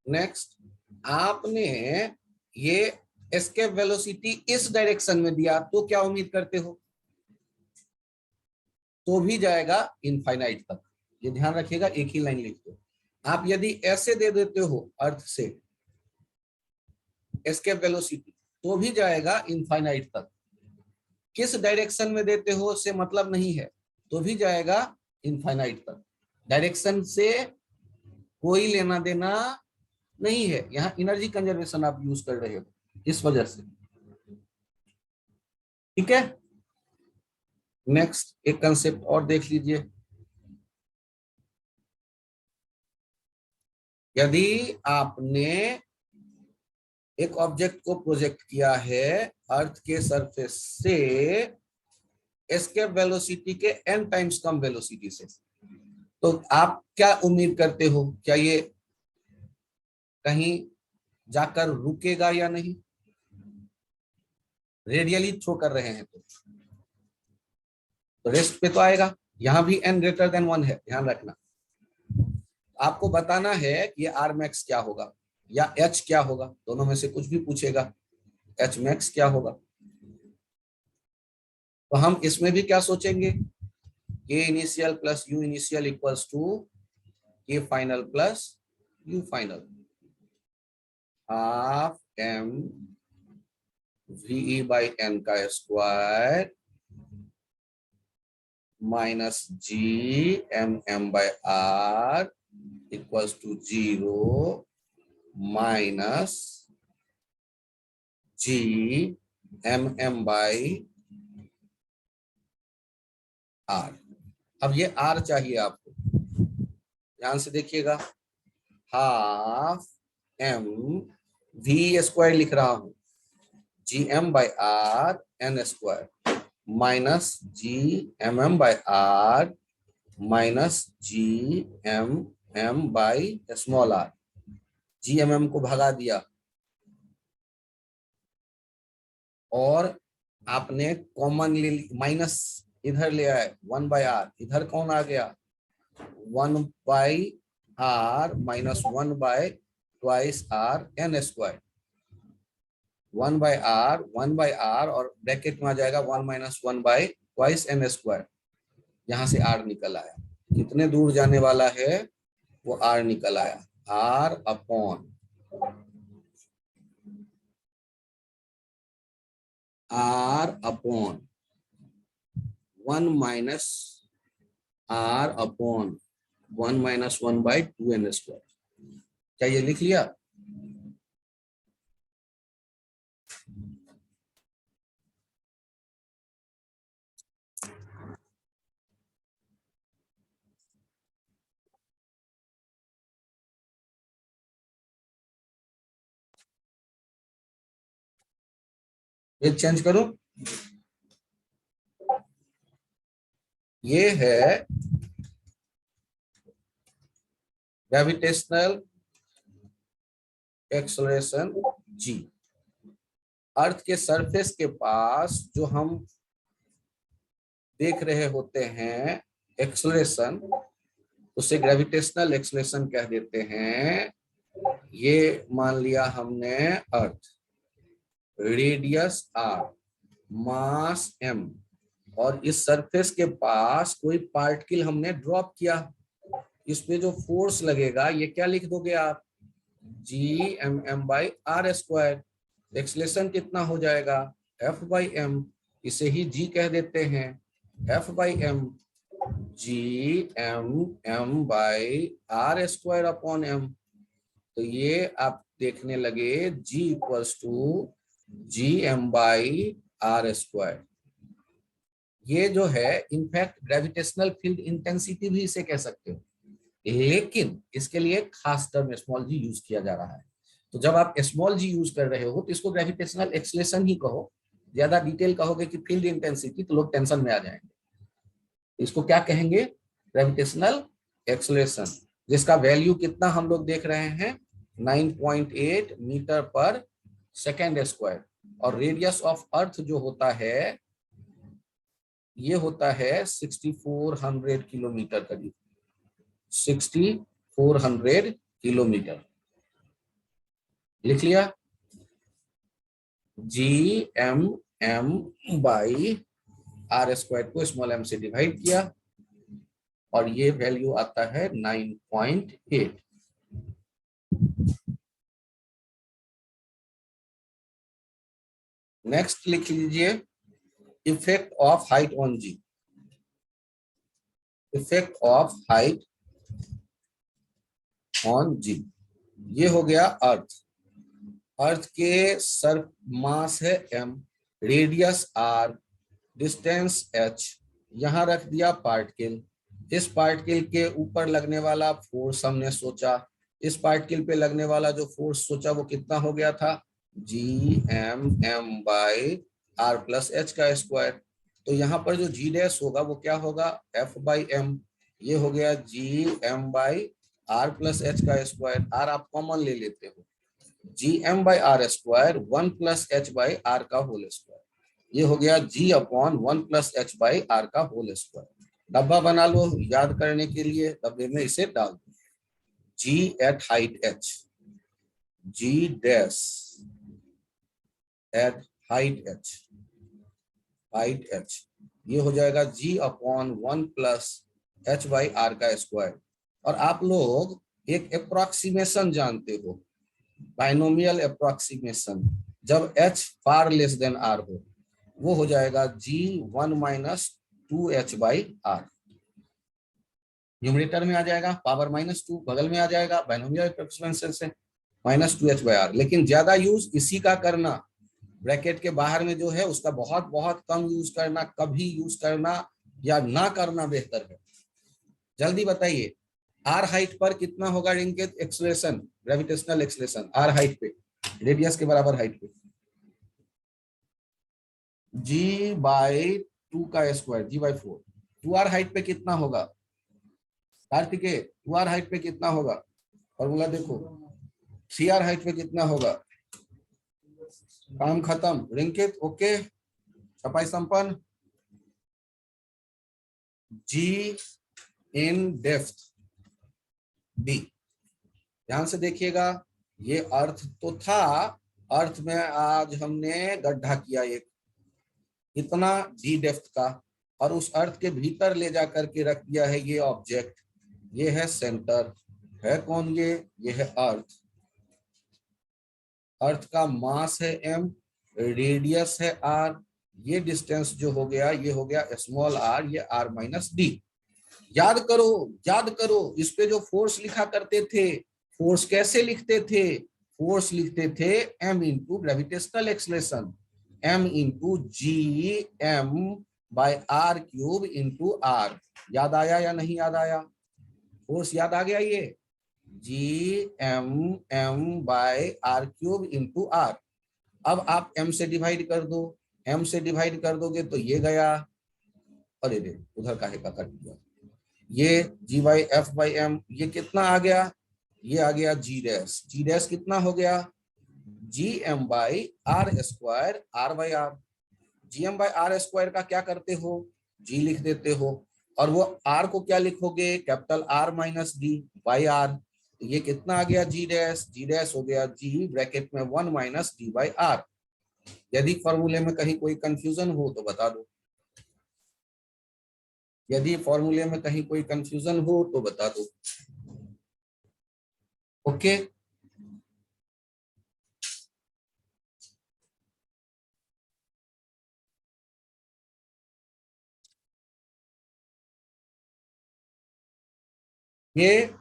नेक्स्ट आपने ये एस्केप वेलोसिटी इस डायरेक्शन में दिया तो क्या उम्मीद करते हो, तो भी जाएगा इनफाइनाइट तक, ये ध्यान रखिएगा, एक ही लाइन लिख दो। आप यदि ऐसे दे देते हो अर्थ से एस्केप वेलोसिटी तो भी जाएगा इनफाइनाइट तक, किस डायरेक्शन में देते हो उससे मतलब नहीं है, तो भी जाएगा इनफाइनाइट तक, डायरेक्शन से कोई लेना देना नहीं है, यहाँ एनर्जी कंजर्वेशन आप यूज कर रहे हो इस वजह से, ठीक है। नेक्स्ट एक कंसेप्ट और देख लीजिए, यदि आपने एक ऑब्जेक्ट को प्रोजेक्ट किया है अर्थ के सरफेस से एस्केप वेलोसिटी के n टाइम्स कम वेलोसिटी से, तो आप क्या उम्मीद करते हो, क्या ये कहीं जाकर रुकेगा या नहीं, रेडियली थ्रो कर रहे हैं तो रेस्ट पे तो आएगा, यहां भी n ग्रेटर देन 1 है, ध्यान रखना, आपको बताना है कि आर मैक्स क्या होगा या एच क्या होगा, दोनों में से कुछ भी पूछेगा, एच मैक्स क्या होगा, तो हम इसमें भी क्या सोचेंगे, K initial plus U initial equals to K final plus u final हाफ m ve by n का स्क्वायर minus G M M by r equals to 0 minus G M M by r. अब ये आर चाहिए आपको, ध्यान से देखिएगा। हाफ एम वी स्क्वायर लिख रहा हूं, G M by R N square minus G M by R minus G M by small R. G M को भगा दिया और आपने कॉमन ले माइनस इधर ले आए 1 बाय आर, इधर कौन आ गया 1 by R minus 1 by twice R N square. 1 by R और ब्रैकेट में आ जाएगा 1 minus 1 by twice N square. यहां से आर निकल आया, कितने दूर जाने वाला है वो आर निकल आया, R upon R upon 1 minus R upon 1 minus 1 by 2 N square. क्या ये लिख लिया? ये चेंज करो, ये है ग्रेविटेशनल एक्सेलरेशन जी। अर्थ के सरफेस के पास जो हम देख रहे होते हैं एक्सेलरेशन, उसे ग्रेविटेशनल एक्सेलरेशन कह देते हैं। ये मान लिया हमने अर्थ, रेडियस आर, मास एम, और इस सरफेस के पास कोई पार्टिकल हमने ड्रॉप किया, इस पे जो फोर्स लगेगा ये क्या लिख दोगे आप, G M by are square. Acceleration कितना हो जाएगा एफ बाई एम, इसे ही जी कह देते हैं, F by M, G M by are square upon M. तो ये आप देखने लगे G equals to G M by are square. ये जो है इनफैक्ट ग्रेविटेशनल फील्ड इंटेंसिटी भी इसे कह सकते हो, लेकिन इसके लिए खास टर्म स्मॉल जी यूज किया जा रहा है। तो जब आप स्मॉल जी यूज कर रहे हो तो इसको ग्रेविटेशनल एक्सेलरेशन ही कहो। ज्यादा डिटेल कहोगे कि फील्ड इंटेंसिटी तो लोग टेंशन में आ जाएंगे। इसको क्या कहेंगे, ग्रेविटेशनल एक्सेलरेशन, जिसका वैल्यू कितना हम लोग देख रहे हैं 9.8 मीटर पर सेकेंड स्क्वायर। और रेडियस ऑफ अर्थ जो होता है ये होता है 6400 किलोमीटर करीब, 6400 किलोमीटर। लिख लिया, G M by are square को स्मॉल एम से डिवाइड किया और ये वैल्यू आता है 9.8। नेक्स्ट लिख लीजिए, effect of height on g. Effect of height on g, ये हो गया अर्थ। अर्थ के सर मास है m, radius r, distance h, यहां रख दिया पार्टिकल। इस पार्टिकल के ऊपर लगने वाला फोर्स हमने सोचा, इस पार्टिकल पे लगने वाला जो फोर्स सोचा वो कितना हो गया था, G M by are plus H का स्क्वायर। तो यहाँ पर जो जी डैश होगा वो क्या होगा, एफ बाई एम। ये हो गया G M by are plus H का स्क्वायर, आर आप कॉमन ले लेते हो, G M by are square 1 plus h by r का होल स्क्वायर। ये हो गया g upon 1 plus h by r का होल स्क्वायर। डब्बा बना लो याद करने के लिए, डब्बे में इसे डाल दो, g at height h, g dash at height h, height h, ये हो जाएगा g upon 1 plus h by r का स्क्वायर। और आप लोग एक अप्रोक्सीमेशन जानते हो, बाइनोमियल अप्रोक्सीमेशन, जब h far less than r हो, वो हो जाएगा g1 माइनस 2h/r। न्यूमरेटर में आ जाएगा पावर -2, बगल में आ जाएगा बाइनोमियल अप्रोक्सीमेशन से -2h/r। लेकिन ज्यादा यूज इसी का करना, ब्रैकेट के बाहर में जो है उसका बहुत बहुत कम यूज करना, कभी यूज करना या ना करना बेहतर है। जल्दी बताइए, आर हाइट पर कितना होगा रिंग के acceleration, gravitational acceleration R height पे, रेडियस के बराबर हाइट पे, g/2 का स्क्वायर, g/4। 2r हाइट पे कितना होगा कार्तिकेय, 2r हाइट पे कितना होगा, फॉर्मूला देखो। 3r हाइट पे कितना होगा, काम खत्म, रिंकित ओके, छपाई संपन्न। g इन डेप्थ d, ध्यान से देखिएगा, ये अर्थ तो था, अर्थ में आज हमने गड्ढा किया एक, इतना डी डेप्थ का, और उस अर्थ के भीतर ले जा करके रख दिया है ये ऑब्जेक्ट। ये है सेंटर, है कौन ये है अर्थ। अर्थ का मास है m, रेडियस है r, ये डिस्टेंस जो हो गया ये हो गया स्मॉल r, ये r-d। याद करो, याद करो, इस पे जो फोर्स लिखा करते थे, फोर्स कैसे लिखते थे, फोर्स लिखते थे m into gravitational acceleration, m into g m bye r cube into r। याद आया या नहीं याद आया, फोर्स याद आ गया, ये m bye r cube into r। अब आप m से डिवाइड कर दो, m से डिवाइड कर दोगे तो ये गया, अरे रे उधर काहे का कट गया, ये g/f/m, ये कितना आ गया, ये आ गया g डैश, g डैश कितना हो गया, gm/r², r/r। gm/r² का क्या करते हो, g लिख देते हो, और वो r को क्या लिखोगे, कैपिटल R-d/r। ये कितना आ गया g डैश, g डैश हो गया g ब्रैकेट में 1 - d/r। यदि फॉर्मूले में कहीं कोई कंफ्यूजन हो तो बता दो, यदि फॉर्मूले में कहीं कोई कंफ्यूजन हो तो बता दो, ओके। ये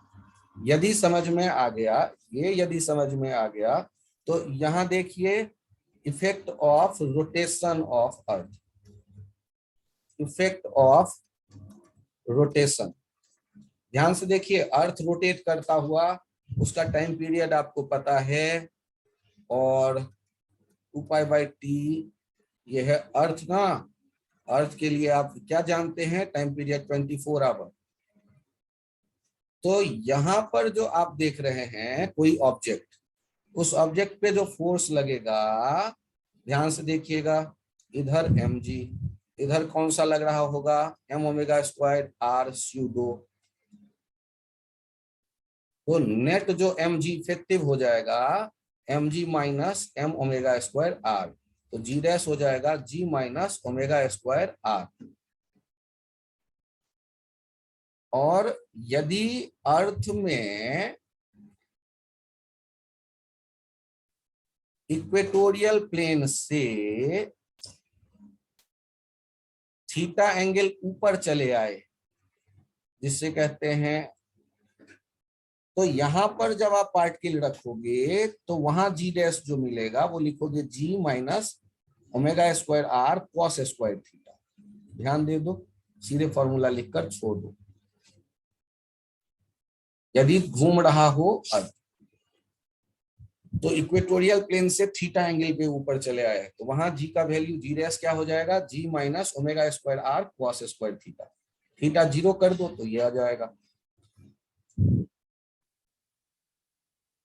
यदि समझ में आ गया, ये यदि समझ में आ गया तो यहां देखिए, effect of rotation of earth, effect of rotation, ध्यान से देखिए, अर्थ रोटेट करता हुआ, उसका टाइम पीरियड आपको पता है, और 2π/t ये है अर्थ ना। अर्थ के लिए आप क्या जानते हैं, टाइम पीरियड 24 आवर। तो यहां पर जो आप देख रहे हैं कोई ऑब्जेक्ट, उस ऑब्जेक्ट पे जो फोर्स लगेगा, ध्यान से देखिएगा, इधर mg, इधर कौन सा लग रहा होगा, m⍵² r स्यूडो। तो नेट जो mg इफेक्टिव हो जाएगा mg माइनस m⍵² r, तो g डैश हो जाएगा g माइनस ω² r। और यदि अर्थ में इक्वेटोरियल प्लेन से थीटा एंगल ऊपर चले आए, जिससे कहते हैं, तो यहां पर जब आप पार्टिकल रखोगे तो वहां जी डैश जो मिलेगा वो लिखोगे g minus ω² r cos² theta. ध्यान दे दो, सीधे फॉर्मूला लिखकर छोड़ दो। यदि घूम रहा हो अर्थ, तो इक्वेटोरियल प्लेन से थीटा एंगल पे ऊपर चले आए तो वहां जी का वैल्यू, जी डैश क्या हो जाएगा, g minus ω² r cos² theta. Theta 0 कर दो तो ये आ जाएगा,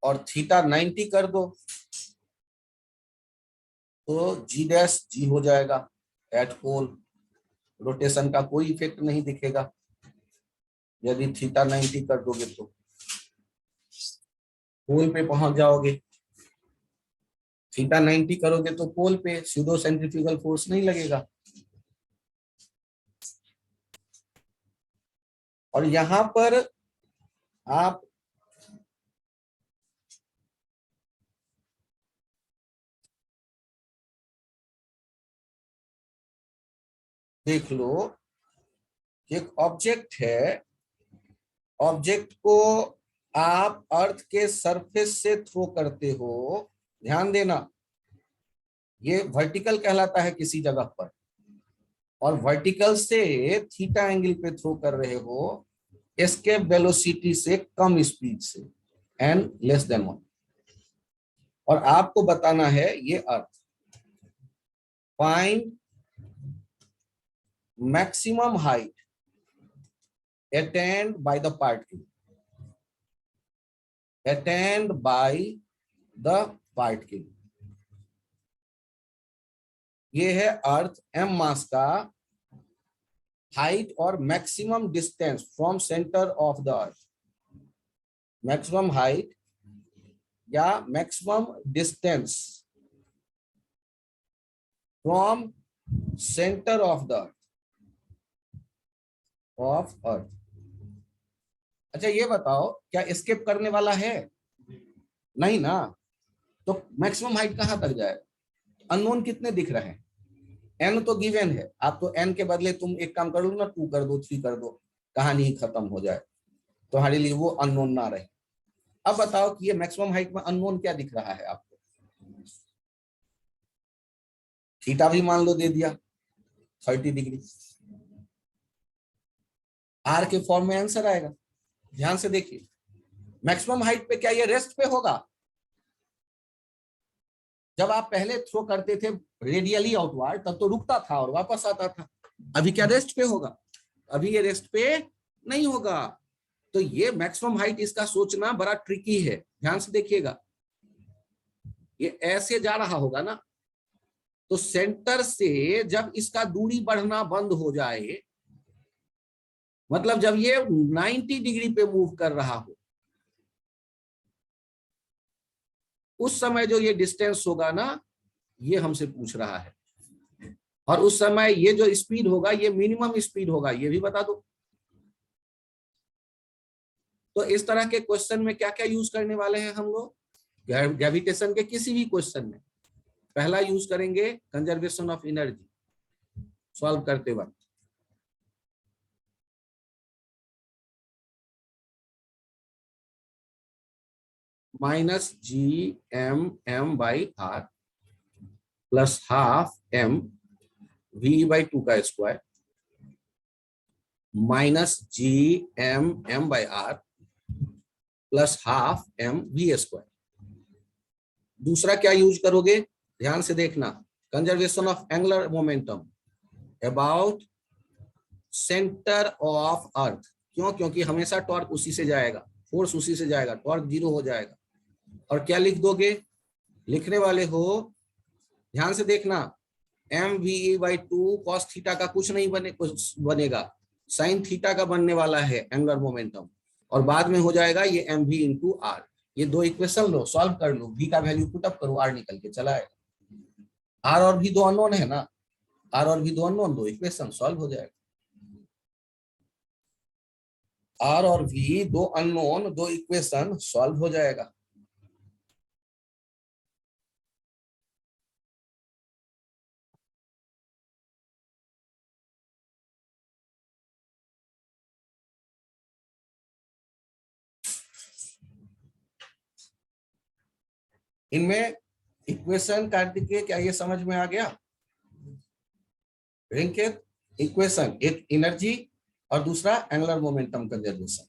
और थीटा 90 कर दो तो जी डैश जी हो जाएगा एट पोल, रोटेशन का कोई इफेक्ट नहीं दिखेगा यदि थीटा 90 कर दोगे तो पोल पे पहुंच जाओगे। थीटा 90 करोगे तो पोल पे स्यूडो सेंट्रीफ्यूगल फोर्स नहीं लगेगा। और यहां पर आप देख लो कि एक ऑब्जेक्ट है, ऑब्जेक्ट को आप अर्थ के सरफेस से थ्रो करते हो, ध्यान देना, ये वर्टिकल कहलाता है किसी जगह पर, और वर्टिकल से थीटा एंगल पे थ्रो कर रहे हो एस्केप वेलोसिटी से कम स्पीड से, एन लेस देन 1, और आपको बताना है ये earth. Find maximum height attained by the particle, attained by the particle। ये है अर्थ m मास का हाइट और maximum distance from centre of the earth, maximum height या maximum distance from centre of the earth. अच्छा ये बताओ, क्या एस्केप करने वाला है? नहीं ना, तो मैक्सिमम हाइट कहां तक जाए? अननोन कितने दिख रहे हैं? एन तो गिवन है, आप तो एन के बदले तुम एक काम कर लो ना, 2 कर दो, 3 कर दो, कहानी ही खत्म हो जाए, तुम्हारे लिए वो अननोन ना रहे। अब बताओ कि ये मैक्सिमम हाइट में अननोन क्या दिख रहा है आपको? थीटा भी मान लो दे दिया 30 डिग्री, आर के फॉर्म में आंसर आएगा। ध्यान से देखिए, मैक्सिमम हाइट पे क्या ये रेस्ट पे होगा? जब आप पहले थ्रो करते थे रेडियली आउटवर्ड तब तो रुकता था और वापस आता था, अभी क्या रेस्ट पे होगा? अभी ये रेस्ट पे नहीं होगा। तो ये मैक्सिमम हाइट, इसका सोचना बड़ा ट्रिकी है, ध्यान से देखिएगा। ये ऐसे जा रहा होगा ना, तो सेंटर से जब इसका दूरी बढ़ना बंद हो जाए, मतलब जब ये 90 डिग्री पे मूव कर रहा हो, उस समय जो ये डिस्टेंस होगा ना, ये हमसे पूछ रहा है, और उस समय ये जो स्पीड होगा ये मिनिमम स्पीड होगा, ये भी बता दो। तो इस तरह के क्वेश्चन में क्या क्या यूज करने वाले हैं हम लोग? ग्रेविटेशन के किसी भी क्वेश्चन में पहला यूज करेंगे कंजर्वेशन ऑफ एनर्जी सॉल्व करते वक्त। -gm/m/r plus half m v/2 का square -gm/m/r plus half m v²। दूसरा क्या यूज करोगे? ध्यान से देखना, conservation of angular momentum about centre of earth. क्यों? क्योंकि हमेशा टॉर्क उसी से जाएगा, फोर्स उसी से जाएगा, टॉर्क 0 हो जाएगा। और क्या लिख दोगे? लिखने वाले हो, ध्यान से देखना, mve/2 cos थीटा का कुछ नहीं बनेगा, साइन थीटा का बनने वाला है एंगुलर मोमेंटम, और बाद में हो जाएगा ये mv/r। ये दो इक्वेशन लो, सॉल्व कर लो, v का वैल्यू पुट अप करो, r निकल के चला आएगा। r और v दो अननोन है ना, r और v दो अननोन, दो इक्वेशन सॉल्व हो जाएगा। r और v दो अननोन, दो इक्वेशन सॉल्व हो जाएगा। इनमें इक्वेशन कार्तिकेय क्या ये समझ में आ गया? रिंकेत, इक्वेशन, एक एनर्जी और दूसरा एंगुलर मोमेंटम कंजर्वेशन।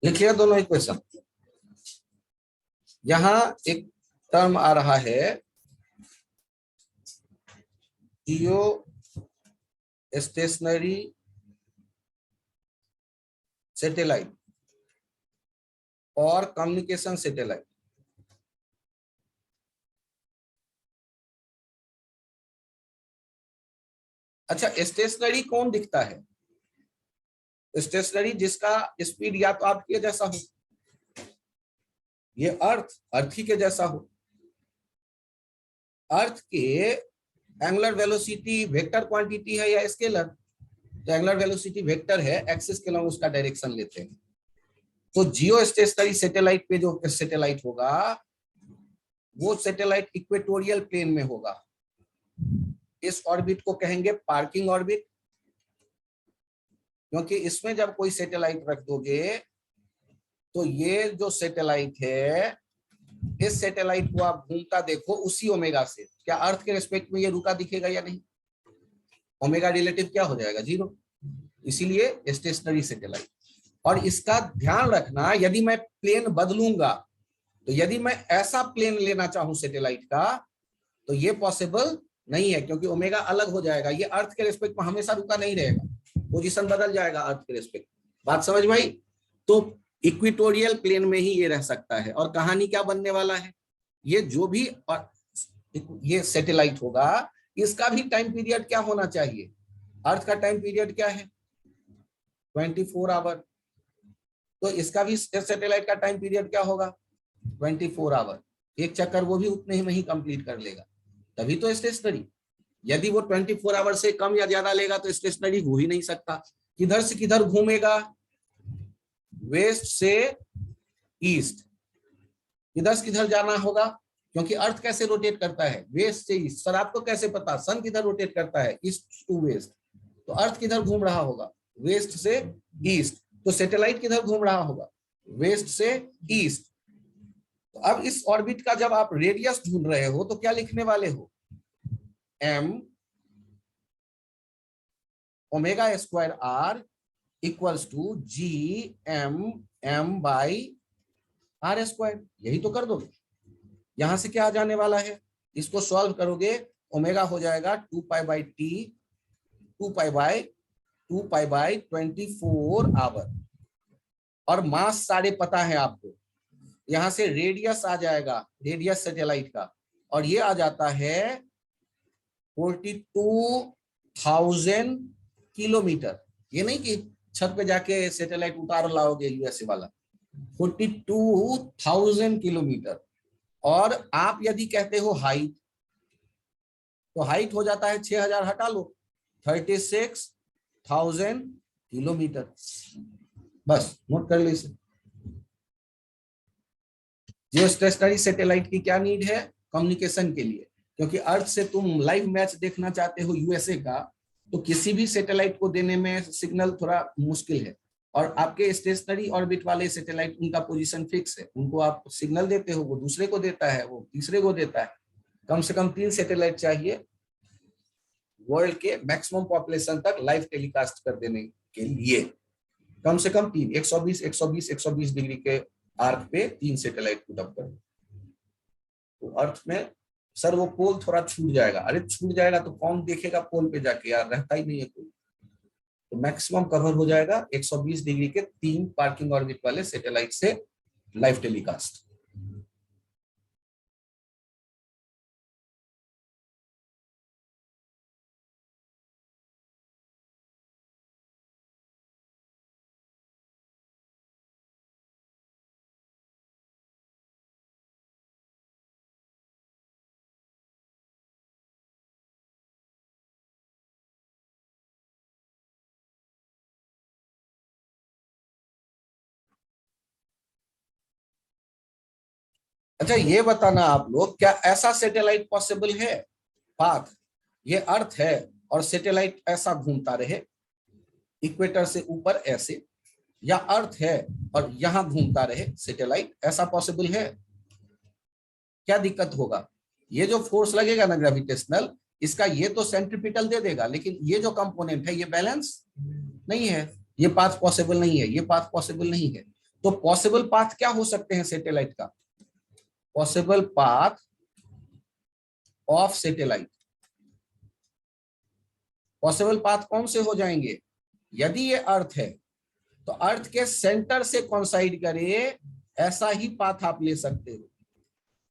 लिखिए दोनों इक्वेशन। यहां एक टर्म आ रहा है जियो स्टेशनरी सैटेलाइट और कम्युनिकेशन सैटेलाइट। अच्छा, स्टेशनरी कौन दिखता है? स्टेशनरी जिसका स्पीड या तो आपके जैसा हो, ये अर्थ ही के जैसा हो। अर्थ के एंगुलर वेलोसिटी वेक्टर क्वांटिटी है या स्केलर? तो एंगुलर वेलोसिटी वेक्टर है, एक्सिस के अलॉन्ग उसका डायरेक्शन लेते हैं। तो जियो स्टेशनरी सैटेलाइट पे जो सैटेलाइट होगा वो सैटेलाइट इक्वेटोरियल प्लेन में होगा। इस ऑर्बिट को कहेंगे पार्किंग ऑर्बिट, क्योंकि इसमें जब कोई सैटेलाइट रख दोगे तो ये जो सैटेलाइट है, इस सैटेलाइट को आप घूमता देखो उसी ओमेगा से। क्या अर्थ के रिस्पेक्ट में ये रुका दिखेगा या नहीं? ओमेगा रिलेटिव क्या हो जाएगा? 0। इसीलिए स्टेशनरी सैटेलाइट। और इसका ध्यान रखना, यदि मैं प्लेन बदलूंगा, तो यदि मैं ऐसा प्लेन लेना चाहूं सैटेलाइट का, तो ये पॉसिबल नहीं है, क्योंकि ओमेगा अलग हो जाएगा। ये अर्थ के रिस्पेक्ट में हमेशा रुका नहीं रहेगा, पोजीशन बदल जाएगा अर्थ के रिस्पेक्ट। बात समझ भाई? तो इक्वेटोरियल प्लेन में ही ये रह सकता है। और कहानी क्या बनने वाला है, ये जो भी ये सैटेलाइट होगा, इसका भी टाइम पीरियड क्या होना चाहिए? अर्थ का टाइम पीरियड क्या है? 24 आवर। तो इसका भी सैटेलाइट का टाइम पीरियड क्या होगा? 24 आवर। एक चक्कर वो भी उतने ही में ही कंप्लीट कर लेगा, तभी तो स्टेशनरी। यदि वो 24 आवर से कम या ज्यादा लेगा तो स्टेशनरी हो ही नहीं सकता। किधर से किधर घूमेगा? वेस्ट से ईस्ट। किधर से किधर जाना होगा? क्योंकि अर्थ कैसे रोटेट करता है? वेस्ट से ईस्ट। सर आपको कैसे पता? सन किधर रोटेट करता है? East to west. तो अर्थ किधर घूम रहा होगा? वेस्ट से ईस्ट। तो सैटेलाइट किधर घूम रहा होगा? वेस्ट से ईस्ट। तो अब इस ऑर्बिट का जब आप रेडियस ढूंढ रहे हो तो क्या लिखने वाले हो? m omega square r equals to G m by are square. यही तो कर दोगे। यहां से क्या आ जाने वाला है? इसको सॉल्व करोगे, ओमेगा हो जाएगा 2 pi by T, 2 pi by 24 hour. और मास सारे पता है आपको। यहां से रेडियस आ जाएगा, रेडियस सैटेलाइट का, और ये आ जाता है 42,000 किलोमीटर। ये नहीं कि छत पे जाके सैटेलाइट उतार लाओगे यूएसए वाला। 42,000 किलोमीटर। और आप यदि कहते हो हाइट, तो हाइट हो जाता है 6,000 हटा लो, 36,000 किलोमीटर। बस नोट कर लो इसे। जियो स्टेशनरी सैटेलाइट की क्या नीड है? कम्युनिकेशन के लिए। क्योंकि अर्थ से तुम लाइव मैच देखना चाहते हो यूएसए का, तो किसी भी सैटेलाइट को देने में सिग्नल थोड़ा मुश्किल है। और आपके स्टेशनरी ऑर्बिट वाले सैटेलाइट, उनका पोजीशन फिक्स है, उनको आप सिग्नल देते हो, वो दूसरे को देता है, वो तीसरे को देता है। कम से कम 3 सैटेलाइट चाहिए वर्ल्ड के मैक्सिमम पॉपुलेशन तक लाइव टेलीकास्ट कर देने के लिए। कम से कम 3, 120 डिग्री के आर्क पे 3 सैटेलाइट पुट अप कर। तो अर्थ में सर वो पोल थोड़ा छूट जाएगा। अरे छूट जाएगा तो कौन देखेगा पोल पे जाके यार? रहता ही नहीं है कोई। तो मैक्सिमम कवर हो जाएगा 120 डिग्री के 3 पार्किंग ऑर्बिट वाले सैटेलाइट से लाइव टेलीकास्ट। अच्छा ये बताना आप लोग, क्या ऐसा सैटेलाइट पॉसिबल है? पाथ, ये अर्थ है और सैटेलाइट ऐसा घूमता रहे इक्वेटर से ऊपर ऐसे, या अर्थ है और यहां घूमता रहे सैटेलाइट, ऐसा पॉसिबल है? क्या दिक्कत होगा? ये जो फोर्स लगेगा ना ग्रेविटेशनल, इसका ये तो सेंट्रीपिटल दे देगा, लेकिन ये जो कंपोनेंट है ये बैलेंस नहीं है। ये पाथ पॉसिबल नहीं है, ये पाथ पॉसिबल नहीं है। तो पॉसिबल पाथ क्या हो सकते हैं सैटेलाइट का? Possible path of satellite. Possible path कौन से हो जाएंगे? यदि ये अर्थ है तो अर्थ के सेंटर से कॉन्साइड करे ऐसा ही पाथ आप ले सकते हो।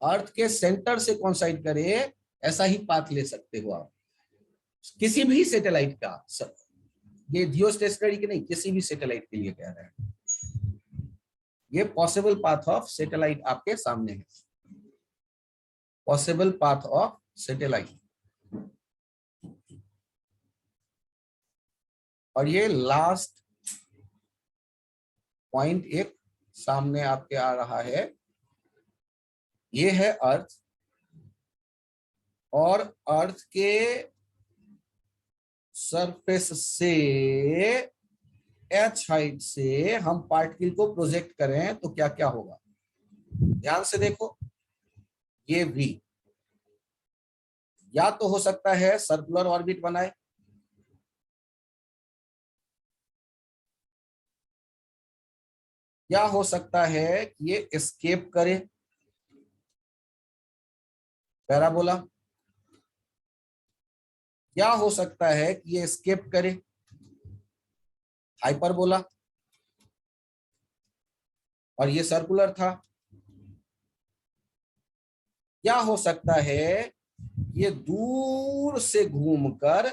अर्थ के सेंटर से कॉन्साइड करे ऐसा ही पाथ ले सकते हो आप किसी भी सैटेलाइट का। ये जियो स्टेशनरी के नहीं, किसी भी सैटेलाइट के लिए कह रहे हैं। ये पॉसिबल पाथ ऑफ सैटेलाइट आपके सामने है। Possible path of satellite. और ये लास्ट पॉइंट एक सामने आपके आ रहा है, ये है अर्थ। और अर्थ के सरफेस से h हाइट से हम पार्टिकल को प्रोजेक्ट करें तो क्या क्या होगा, ध्यान से देखो। ये v या तो हो सकता है सर्कुलर ऑर्बिट बनाए, या हो सकता है कि ये एस्केप करे पैराबोला, या हो सकता है कि ये एस्केप करे हाइपरबोला। और ये सर्कुलर था। या हो सकता है ये दूर से घूमकर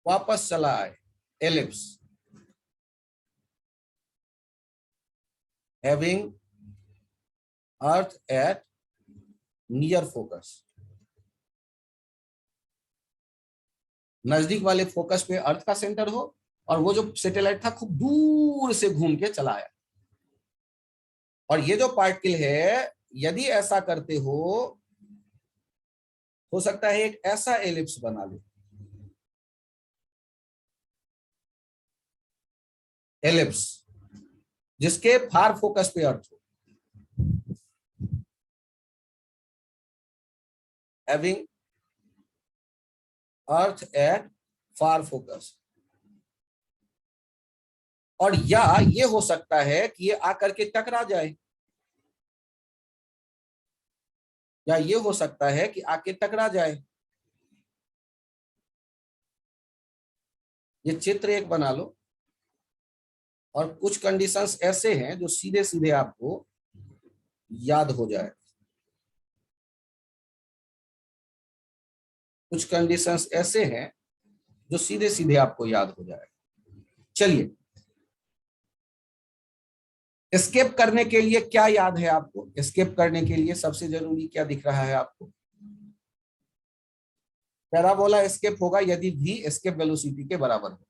वापस चला आए, ellipse, having earth at near focus. नजदीक वाले फोकस पे अर्थ का सेंटर हो और वो जो सैटेलाइट था खूब दूर से घूम के चला आया। और ये जो पार्टिकल है, यदि ऐसा करते हो सकता है एक ऐसा एलिप्स बना ले, एलिप्स जिसके फार फोकस पे अर्थ हो, having earth at far focus. और या ये हो सकता है कि ये आकर के टकरा जाए, या ये हो सकता है कि आके टकरा जाए। ये चित्र एक बना लो और कुछ कंडीशंस ऐसे हैं जो सीधे सीधे आपको याद हो जाए। कुछ कंडीशंस ऐसे हैं जो सीधे सीधे आपको याद हो जाए। चलिए, एस्केप करने के लिए क्या याद है आपको? एस्केप करने के लिए सबसे जरूरी क्या दिख रहा है आपको? पैराबोला एस्केप होगा यदि v एस्केप वेलोसिटी के बराबर हो।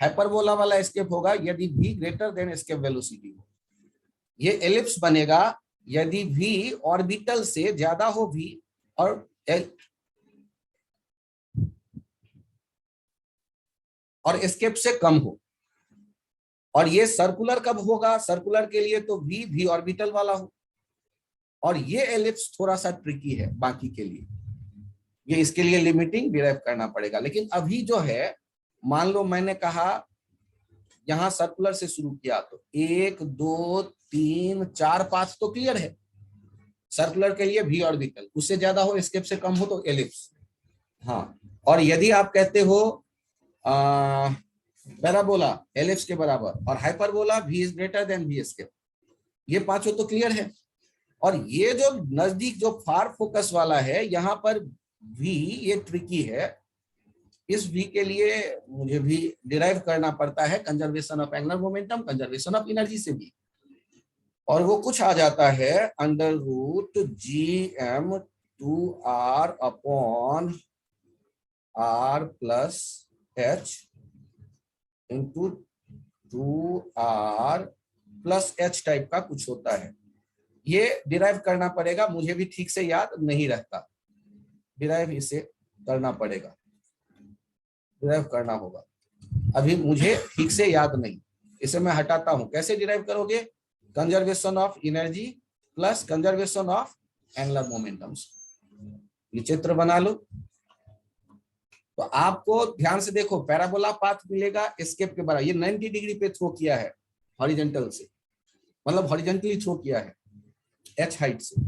हाइपरबोला वाला एस्केप होगा यदि v greater than escape velocity हो। ये एलिप्स बनेगा यदि v ऑर्बिटल से ज्यादा हो v और एस्केप से कम हो। और ये सर्कुलर कब होगा? सर्कुलर के लिए तो v ऑर्बिटल वाला हो। और ये एलिप्स थोड़ा सा ट्रिकी है बाकी के लिए, ये इसके लिए लिमिटिंग डिराइव करना पड़ेगा। लेकिन अभी जो है, मान लो मैंने कहा यहां सर्कुलर से शुरू किया तो 1 2 3 4 5 तो क्लियर है। सर्कुलर के लिए v ऑर्बिटल, उससे ज्यादा हो एस्केप से कम हो तो एलिप्स। हाँ, और यदि आप कहते हो पैराबोला एलिप्स के बराबर और hyperbola v is greater then v escape, ये पांचों तो क्लियर है। और ये जो नजदीक जो फार फोकस वाला है, यहाँ पर v ये ट्रिकी है। इस v के लिए मुझे भी डिराइव करना पड़ता है conservation of angular momentum, conservation of energy से भी। और वो कुछ आ जाता है under root gm2r upon r plus h into 2r plus h type का कुछ होता है। ये डिराइव करना पड़ेगा, मुझे भी ठीक से याद नहीं रहता, डिराइव इसे करना पड़ेगा, डिराइव करना होगा। अभी मुझे ठीक से याद नहीं, इसे मैं हटाता हूं। कैसे डिराइव करोगे? Conservation of energy plus conservation of angular momentums. ये चित्र बना लो। तो आपको ध्यान से देखो, पैराबोला पाथ मिलेगा एस्केप के बराबर। ये 90 डिग्री पे थ्रो किया है हॉरिजॉन्टल से, मतलब हॉरिजॉन्टली थ्रो किया है h हाइट से।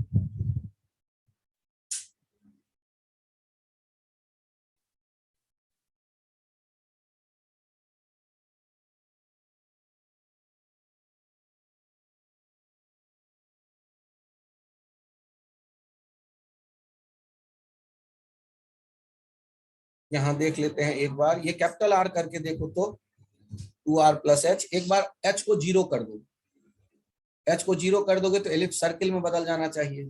यहां देख लेते हैं एक बार, ये कैपिटल R करके देखो तो 2r प्लस h। एक बार h को 0 कर दो, h को 0 कर दोगे तो एलिप्स सर्किल में बदल जाना चाहिए।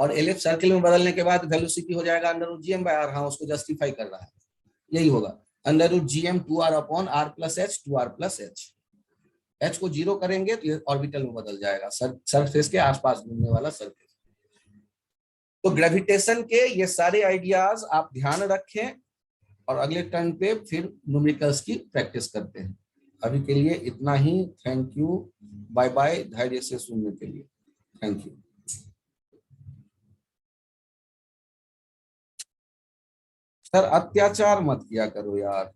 और एलिप्स सर्किल में बदलने के बाद वेलोसिटी हो जाएगा under root GM by R. हाँ, उसको जस्टिफाई कर रहा है, यही होगा under root GM 2r upon r plus H 2r plus H. H को जीरो करेंगे तो ये ऑर्बिटल में बदल जाएगा, सरफेस के आसपास घूमने वाला सरफेस। तो ग्रेविटेशन के ये सारे आइडियाज आप ध्यान रखें और अगले टर्न पे फिर न्यूमेरिकल्स की प्रैक्टिस करते हैं। अभी के लिए इतना ही। थैंक यू, बाय बाय, धैर्य से सुनने के लिए थैंक यू। सर अत्याचार मत किया करो यार,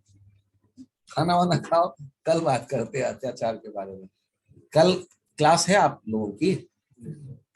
खाना वाना खाओ, कल बात करते हैं अत्याचार के बारे में। कल क्लास है आप लोगों की?